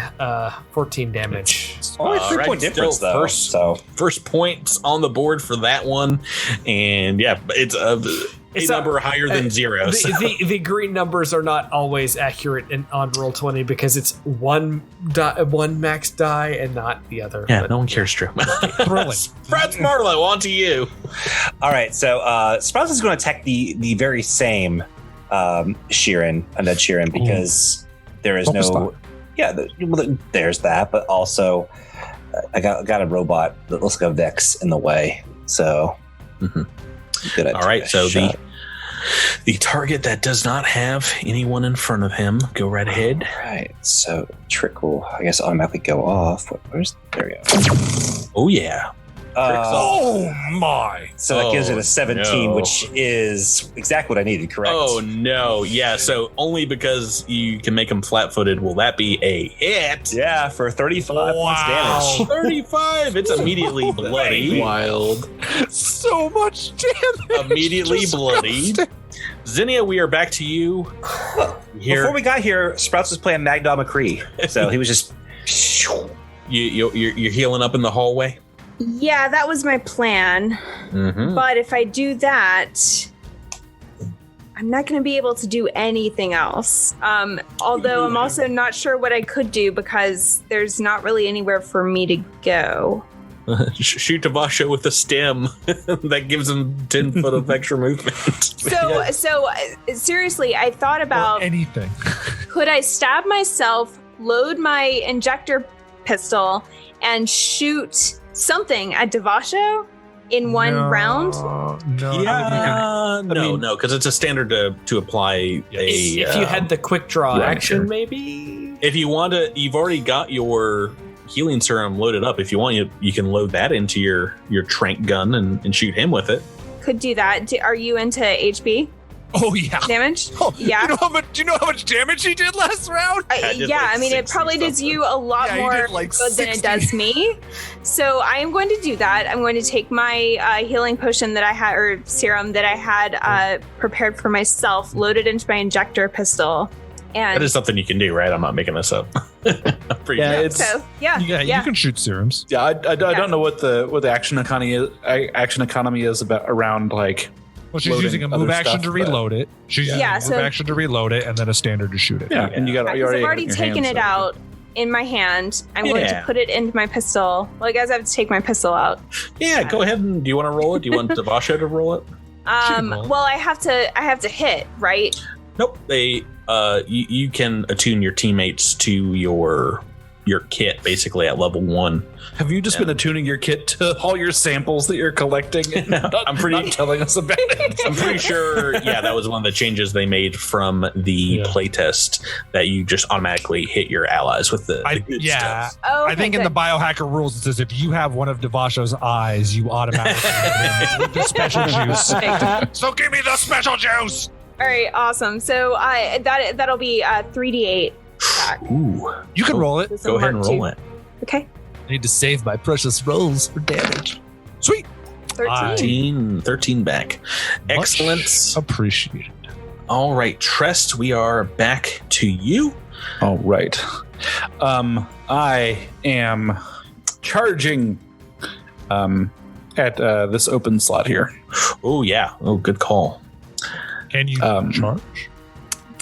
damage. Only 3-point difference, though. First points on the board for that one. And yeah, it's a number higher than 0. The green numbers are not always accurate on Roll20 because it's one max die and not the other. Yeah, no one cares, Drew. Sprouts Marlowe, on to you. All right, so Sprouts is going to attack the very same undead Sheeran, because there is no... Yeah, there's that, but also I got a robot that looks like a Vex in the way, so... Mm-hmm. All right, so the target that does not have anyone in front of him, go right ahead. All right, so trick will, I guess, automatically go off. There we go. Oh, yeah. Oh, my. So that gives it a 17, which is exactly what I needed, correct? Oh, no. Yeah, so only because you can make him flat-footed will that be a hit. Yeah, for 35 points damage. 35. It's immediately bloody. Wild. So much damage. Immediately bloodied. Zinnia, we are back to you. Before we got here, Sprouts was playing Magdal McCree, so he was just... You're healing up in the hallway? Yeah, that was my plan. Mm-hmm. But if I do that, I'm not going to be able to do anything else. Although I'm also not sure what I could do because there's not really anywhere for me to go. Shoot Devasho with a stem. That gives him 10 foot of extra movement. So seriously, I thought about anything. Could I stab myself, load my injector pistol, and shoot something at Devasho? in one round? No. No, because it's a standard to apply If you had the quick draw action, maybe. If you want to, you've already got your healing serum loaded up. If you want, you can load that into your trank gun and shoot him with it. Could do that. Are you into HP? Oh yeah, damage. Oh, yeah. Do you know how much damage he did last round? I mean, it probably does you a lot more like good than it does me. So I am going to do that. I'm going to take my healing potion that I had, or serum that I had prepared for myself, load it into my injector pistol. And that is something you can do, right? I'm not making this up. You can shoot serums. Yeah, I don't know what the action economy is about around like. Well, she's using a move action to reload it. She's using a move action to reload it, and then a standard to shoot it. Yeah, and you I've already taken it out in my hand. I'm going to put it into my pistol. Well, I guess I have to take my pistol out. Yeah, go ahead. And do you want to roll it? Do you want Devasho to roll it? Well, I have to hit, right? Nope. You can attune your teammates to your kit basically at level 1. Have you just been attuning your kit to all your samples that you're collecting and not telling us about it? I'm pretty sure, that was one of the changes they made from the playtest, that you just automatically hit your allies with the good stuff. Oh, okay, I think in the biohacker rules it says if you have one of Devasho's eyes, you automatically hit him with the special juice. So give me the special juice! All right, awesome. So that'll be 3d8. Ooh. You can roll it. Go ahead and roll it. Okay. I need to save my precious rolls for damage. Sweet. 13 back. Excellent. Much appreciated. All right, Trest, we are back to you. All right. I am charging at this open slot here. Oh, yeah. Oh, good call. Can you charge?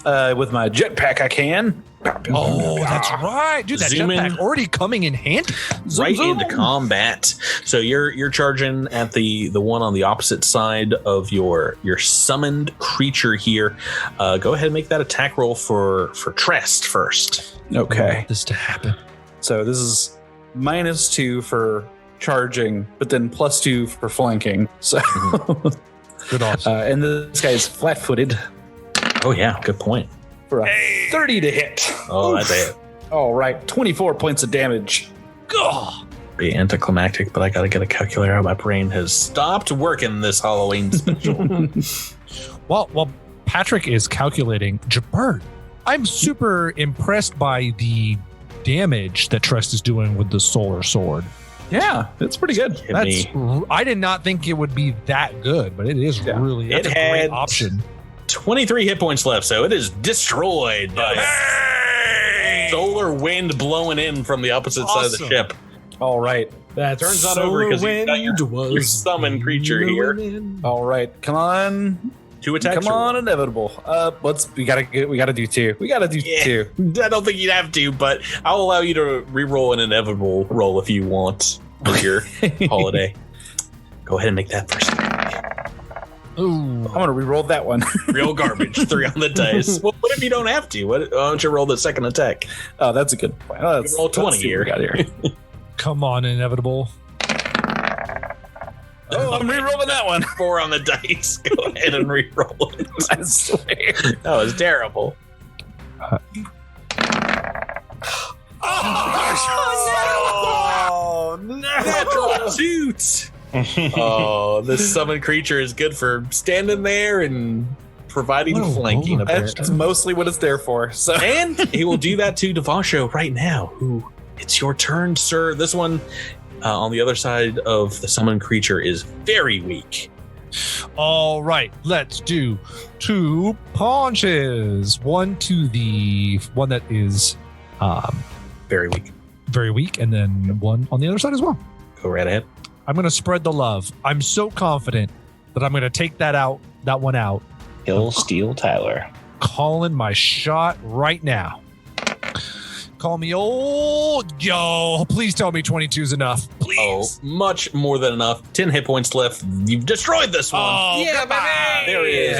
With my jetpack, I can. Oh, that's right, dude. That jetpack already coming in handy. Right into combat. So you're charging at the one on the opposite side of your summoned creature here. Go ahead and make that attack roll for Trest first. Okay. I want this to happen. So this is -2 for charging, but then +2 for flanking. So good. Awesome. And this guy is flat-footed. Oh yeah, good point. For a 30 to hit. Oh, that's it. All right, 24 points of damage. Oh. Be anticlimactic, but I gotta get a calculator out. My brain has stopped working this Halloween special. Well, Patrick is calculating. Jabert, I'm super impressed by the damage that Trest is doing with the solar sword. Yeah, it's pretty good. I did not think it would be that good, but it is really a great option. 23 hit points left, so it is destroyed by solar wind blowing in from the opposite side of the ship. All right. That turns on over because you got your summoned creature here. All right, come on. 2 attacks. Come on, inevitable. We gotta do 2. We gotta do 2. I don't think you'd have to, but I'll allow you to re-roll an inevitable roll if you want with your holiday. Go ahead and make that first. Ooh. I'm gonna re-roll that one. Real garbage. 3 on the dice. Well, what if you don't have to? Why don't you roll the second attack? Oh, that's a good point. Roll 20 here. Come on, inevitable. Oh, I'm re-rolling that one. 4 on the dice. Go ahead and re-roll it. I swear. That was terrible. Oh, no! Natural shoot! Oh, this summoned creature is good for standing there and providing flanking. That's mostly what it's there for. So, and he will do that to Devasho right now. Ooh, it's your turn, sir. This one on the other side of the summoned creature is very weak. All right, let's do 2 punches. One to the one that is very weak, and then one on the other side as well. Go right ahead. I'm going to spread the love. I'm so confident that I'm going to take that one out. He'll steal Tyler. Calling my shot right now. Call me old. Yo, please tell me 22 is enough. Please. Oh, much more than enough. 10 hit points left. You've destroyed this one. Oh, yeah, baby. There he is.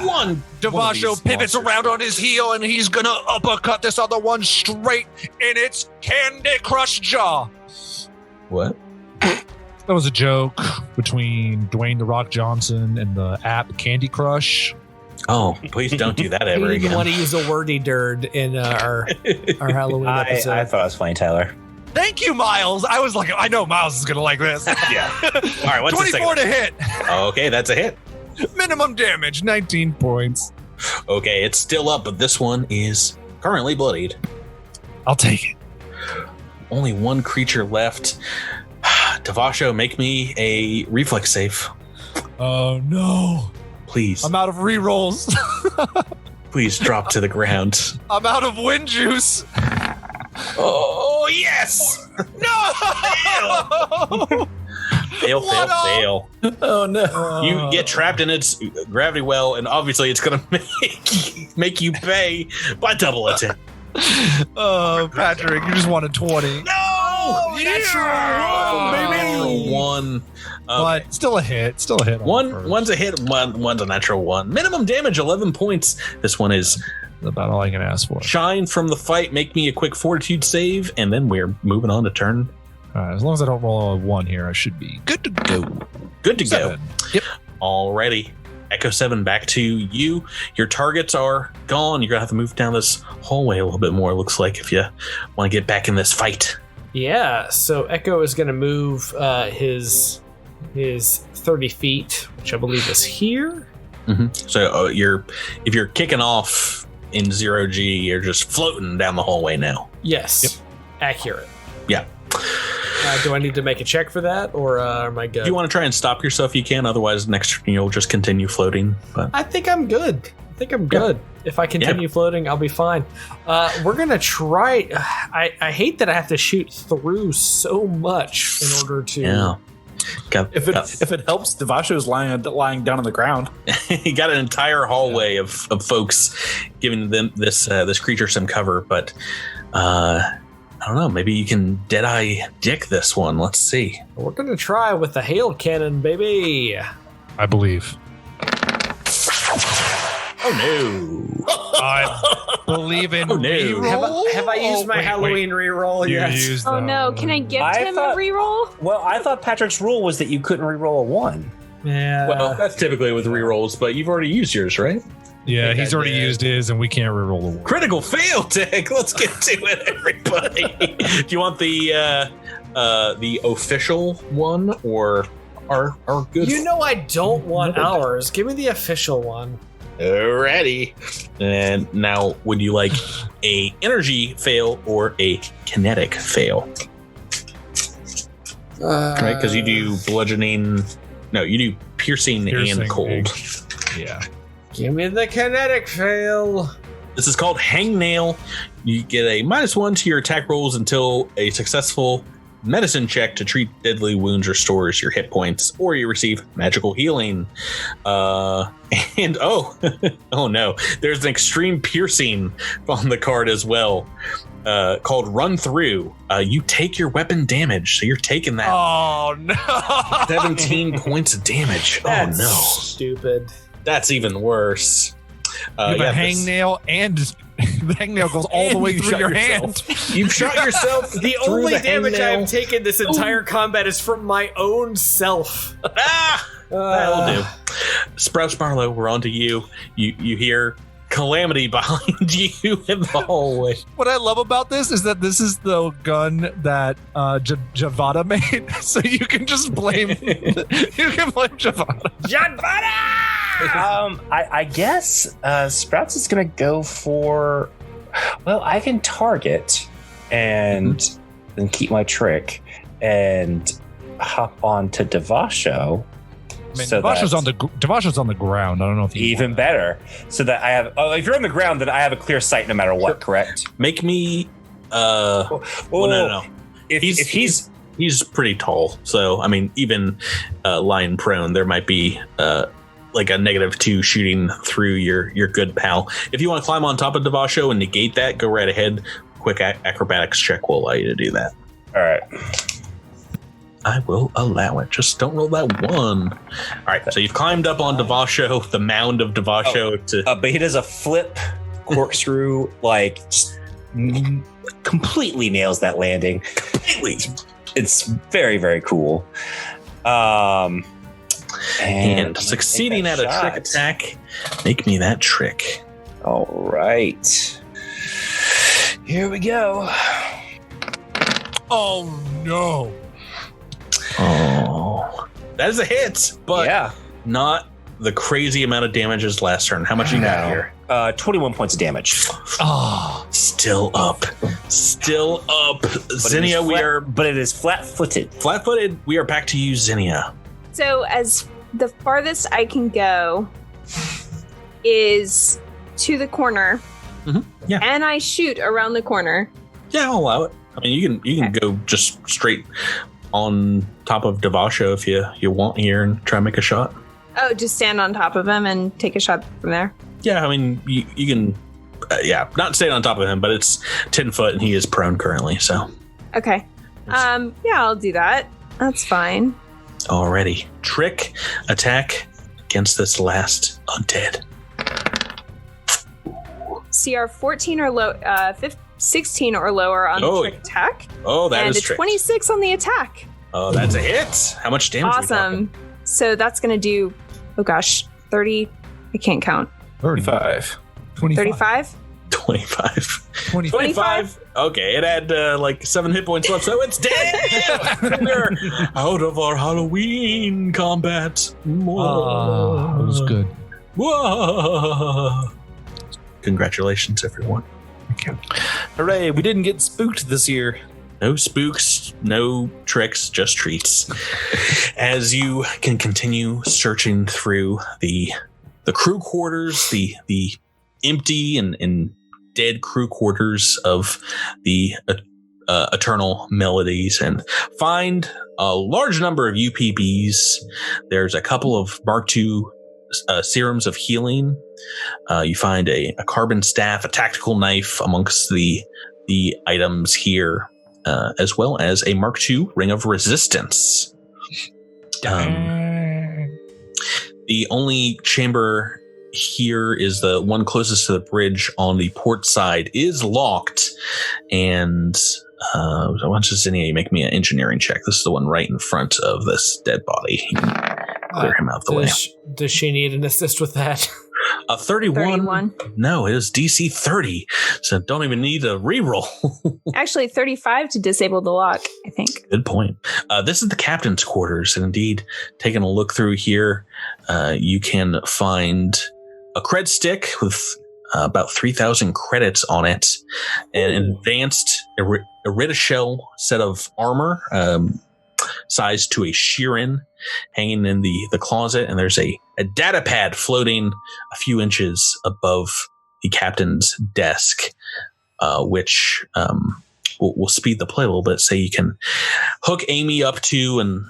One. Devasho pivots around on his heel, and he's going to uppercut this other one straight in its Candy Crush jaw. What? That was a joke between Dwayne The Rock Johnson and the app Candy Crush. Oh, please don't do that ever We again. want to use a wordy dird in our Halloween episode. I thought it was funny, Tyler. Thank you, Miles. I was like, I know Miles is going to like this. Yeah. All right, what's the 24 second? to hit. Okay, that's a hit. Minimum damage, 19 points. Okay, it's still up, but this one is currently bloodied. I'll take it. Only one creature left. Devasho, make me a reflex save. Oh, no. Please. I'm out of rerolls. Please drop to the ground. I'm out of wind juice. Oh, yes! No! Fail. Oh no! You get trapped in its gravity well, and obviously it's going to make you pay by double a 10. Oh, Patrick, you just wanted 20. No! Natural one. But still a hit. Still a hit. One's a hit, one's a natural one. Minimum damage, 11 points. This one is about all I can ask for. Shine from the fight. Make me a quick fortitude save, and then we're moving on to turn. All right, as long as I don't roll a 1 here, I should be good to go. Good to 7. go. Yep. Alrighty. Echo 7, back to you. Your targets are gone. You're going to have to move down this hallway a little bit more, it looks like, if you want to get back in this fight. Yeah, so Echo is going to move his 30 feet, which I believe is here. Mm-hmm. So if you're kicking off in 0G, you're just floating down the hallway now. Yes. Yep. Accurate. Yeah. Do I need to make a check for that, or am I good? If you want to try and stop yourself, you can. Otherwise, next turn you'll just continue floating. But I think I'm good. If I continue floating, I'll be fine. We're going to try. I hate that I have to shoot through so much in order to... Yeah. If it helps, Devasho's lying down on the ground. You got an entire hallway of folks giving them this creature some cover, but I don't know. Maybe you can Deadeye Dick this one. Let's see. We're going to try with the hail cannon, baby. I believe. Oh no! I believe in Oh, no. reroll. Have I used my Halloween reroll You yet? used Oh them. no, can I gift him a reroll? Well, I thought Patrick's rule was that you couldn't reroll a 1. Yeah. Well, that's typically with rerolls, but you've already used yours, right? Yeah, think he's I already did. used his, and we can't reroll the 1. Critical fail, Tech. Let's get to it, everybody. Do you want the official one or our good? You know I don't want ours. Give me the official one. Alrighty. And now, would you like a energy fail or a kinetic fail? Right, because you do bludgeoning. No, you do piercing and cold. Yeah. Give me the kinetic fail. This is called Hangnail. You get a -1 to your attack rolls until a successful medicine check to treat deadly wounds restores your hit points, or you receive magical healing. And oh no, there's an extreme piercing on the card as well, called Run Through. You take your weapon damage, so you're taking that Oh no! 17 points of damage. That's Oh no, stupid. that's even worse. You have a hangnail, and the hangnail goes all the way you through shot your yourself. hand. You've shot yourself. The through only the damage I hangnail. have taken this entire combat is from my own self. That'll do. Sprout Marlowe, we're on to you. You hear Calamity behind you in the hallway. What I love about this is that this is the gun that Javada made, so you can just blame Javada. I guess Sprouts is going to go for. Well, I can target and then keep my trick and hop on to Devasho. I mean, Devasho's on the ground. I don't know if you Even better. So that I have. Oh, if you're on the ground, then I have a clear sight no matter what. Correct. Make me. Well, no. If He's pretty tall, so I mean, even lying prone, there might be like a -2 shooting through your good pal. If you want to climb on top of Devasho and negate that, go right ahead. Quick acrobatics check will allow you to do that. all right. I will allow it. Just don't roll that 1. All right, so you've climbed up on Devasho, the mound of Devasho. But he does a flip corkscrew, like just completely nails that landing. Completely. It's very, very cool. And succeeding at a trick attack. Make me that trick. All right. Here we go. Oh no. Oh. That is a hit, but yeah, not the crazy amount of damage as last turn. How much you got here? 21 points of damage. Oh, still up. Still up. Zinnia, but it is flat-footed. Flat-footed. We are back to you, Zinnia. So as the farthest I can go is to the corner. Mm-hmm. Yeah. And I shoot around the corner. Yeah, I'll allow it. I mean, you can go just straight on top of Devasho if you want here and try and make a shot. Oh, just stand on top of him and take a shot from there. Yeah, I mean, you can, not stand on top of him, but it's 10 foot and he is prone currently, so. Okay. Yeah, I'll do that. That's fine. Alrighty. Trick attack against this last undead. CR 14 or low, 16 or lower on the trick attack. Oh, that is trick. And a 26 on the attack. Oh, that's a hit. How much damage? Awesome. So that's going to do, 30. I can't count. 35. 35? 25. 25. Okay, it had 7 hit points left, so it's dead. We're out of our Halloween combat. Whoa. That was good. Whoa. Congratulations, everyone. Thank you. Hooray, we didn't get spooked this year. No spooks, no tricks, just treats. As you can continue searching through the crew quarters, the empty and dead crew quarters of the Eternal Melodies, and find a large number of UPBs. There's a couple of Mark II serums of healing. You find a carbon staff, a tactical knife amongst the items here. As well as a Mark II Ring of Resistance. The only chamber here is the one closest to the bridge on the port side is locked. And I want to Zinnia, make me an engineering check. This is the one right in front of this dead body. Clear him out the way. Does she need an assist with that? A 31? No, it is DC 30, so don't even need a reroll. Actually, 35 to disable the lock, I think. Good point. This is the captain's quarters, and indeed, taking a look through here, you can find a cred stick with about 3,000 credits on it, an advanced Iridashell set of armor, sized to a Sheeran, hanging in the closet, and there's a data pad floating a few inches above the captain's desk, which will speed the play a little bit. So you can hook Amy up to, and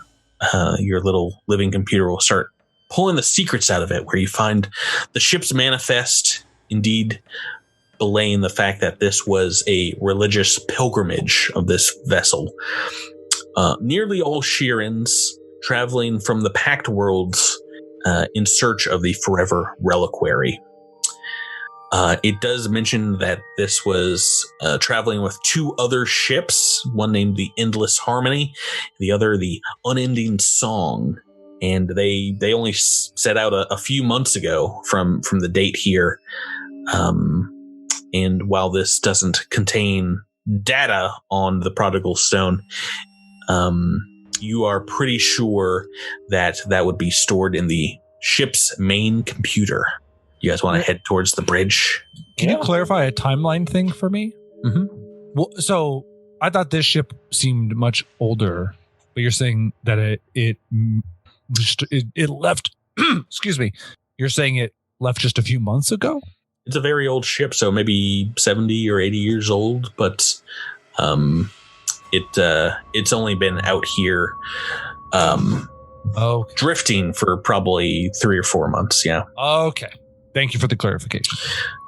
your little living computer will start pulling the secrets out of it, where you find the ship's manifest, indeed belaying the fact that this was a religious pilgrimage of this vessel. Nearly all Sheerans traveling from the Pact Worlds in search of the Forever Reliquary. It does mention that this was traveling with 2 other ships, one named the Endless Harmony, the other the Unending Song. And they only set out a few months ago from the date here. And while this doesn't contain data on the Prodigal Stone, you are pretty sure that would be stored in the ship's main computer. You guys want to head towards the bridge? Can you clarify a timeline thing for me? Mm-hmm. Well, so I thought this ship seemed much older, but you're saying that it left. Excuse me. You're saying it left just a few months ago? It's a very old ship, so maybe 70 or 80 years old, but it's only been out here drifting for probably 3 or 4 months. Yeah. Okay. Thank you for the clarification.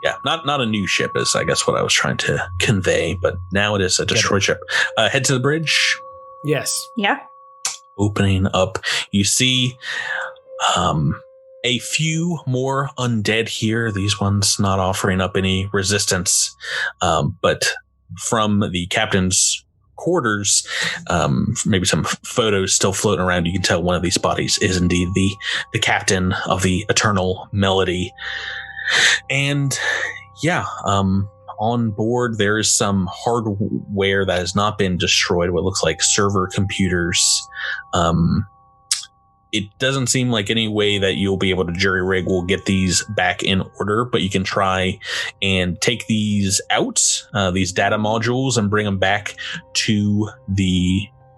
Yeah, not a new ship is, I guess, what I was trying to convey, but now it is a destroyed ship. Head to the bridge. Yes. Yeah. Opening up, you see a few more undead here. These ones not offering up any resistance, but from the captain's quarters, maybe some photos still floating around. You can tell one of these bodies is indeed the captain of the Eternal Melody. And yeah, on board there is some hardware that has not been destroyed, what looks like server computers. It doesn't seem like any way that you'll be able to jury rig will get these back in order, but you can try and take these out, these data modules, and bring them back to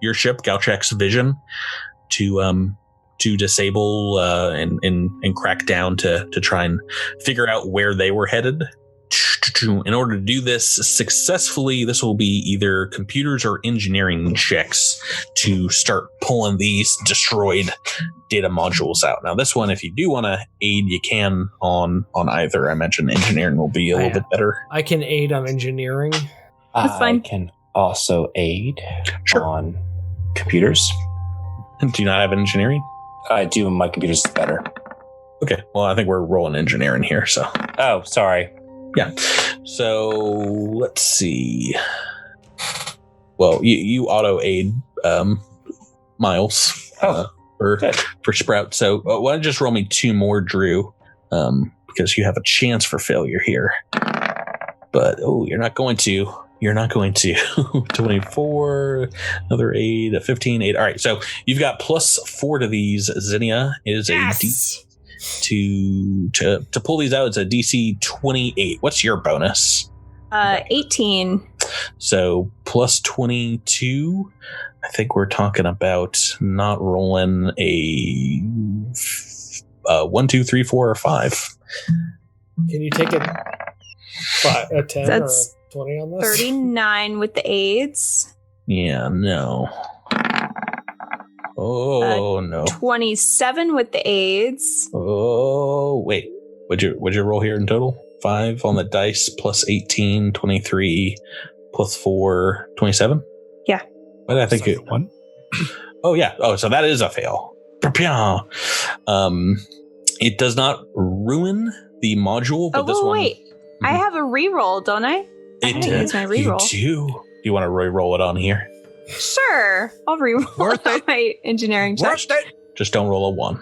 your ship, Galchek's Vision, to disable and crack down to try and figure out where they were headed. In order to do this successfully, this will be either computers or engineering checks to start pulling these destroyed data modules out. Now, this one, if you do want to aid, you can on either. I mentioned engineering will be a little bit better. I can aid on engineering. That's fine. I can also aid on computers. Do you not have engineering? I do. My computer's better. Okay. Well, I think we're rolling engineering here. So. Oh, sorry. Yeah. So let's see. Well, you auto aid Miles for Sprout. So why don't you just roll me 2 more, Drew? Because you have a chance for failure here. But you're not going to. You're not going to. 24, another 8, a 15, 8. All right. So you've got +4 to these. Zinnia is a D. To pull these out, it's a DC 28. What's your bonus? 18. So +22. I think we're talking about not rolling a 1, 2, 3, 4, or 5. Can you take a 10 That's or a 20 on this? 39 with the aids. Yeah, no. Oh, no. 27 with the aids. Oh, wait. What'd you roll here in total? 5 on the dice, +18, 23, +4, 27? Yeah. What did I think? One. Oh, yeah. Oh, so that is a fail. It does not ruin the module, but this one... wait. I have a reroll, don't I? I didn't use my reroll. You do. Do you want to re-roll it on here? Sure. I'll reroll my engineering check. Just don't roll a 1.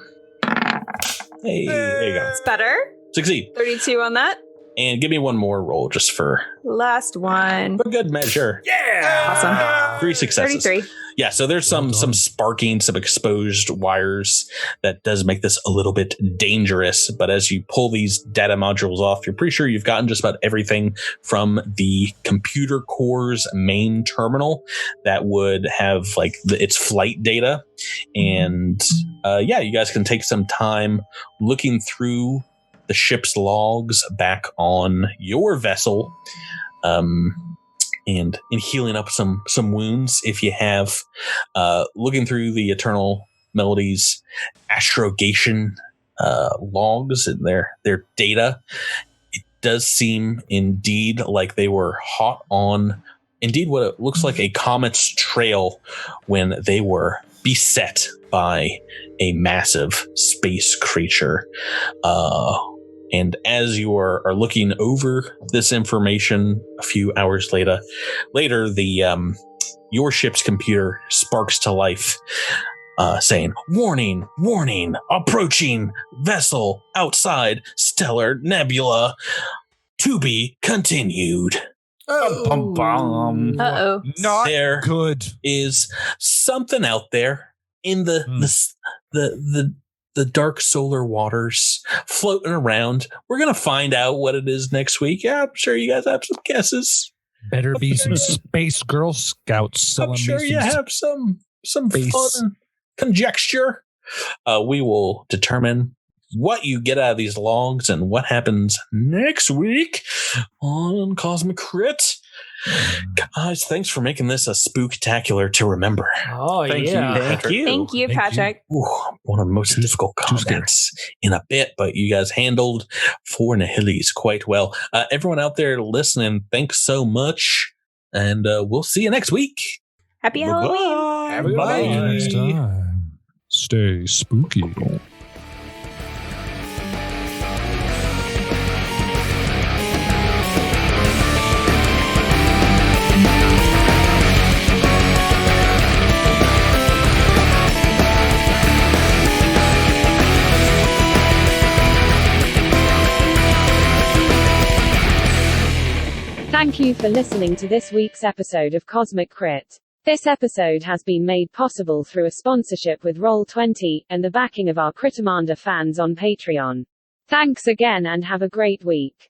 Hey, there you go. It's better. Succeed. 32 on that. And give me one more roll just for Last one. good measure. Yeah. Awesome. 3 successes. 33. Yeah, so there's some sparking, some exposed wires that does make this a little bit dangerous. But as you pull these data modules off, you're pretty sure you've gotten just about everything from the computer core's main terminal that would have like its flight data. And you guys can take some time looking through the ship's logs back on your vessel. And healing up some wounds if you have, looking through the Eternal Melody's astrogation logs and their data. It does seem indeed like they were hot on indeed what it looks like a comet's trail when they were beset by a massive space creature. And as you are looking over this information a few hours later, the your ship's computer sparks to life, saying, "Warning, warning, approaching vessel outside stellar nebula, to be continued." Uh-oh. Not there good. Is something out there in the dark solar waters floating around. We're going to find out what it is next week. Yeah, I'm sure you guys have some guesses. Better be some space Girl Scouts. I'm sure you have some fun conjecture. We will determine what you get out of these logs and what happens next week on Cosmic Crit. Guys, thanks for making this a spooktacular to remember. Oh, Thank you, Patrick. Thank you, Patrick. Ooh, one of the most difficult combats in a bit, but you guys handled 4 Nihilis quite well. Everyone out there listening, thanks so much, and we'll see you next week. Happy Halloween. Everybody. Next time. Stay spooky. Thank you for listening to this week's episode of Cosmic Crit. This episode has been made possible through a sponsorship with Roll20 and the backing of our Critamanda fans on Patreon. Thanks again and have a great week.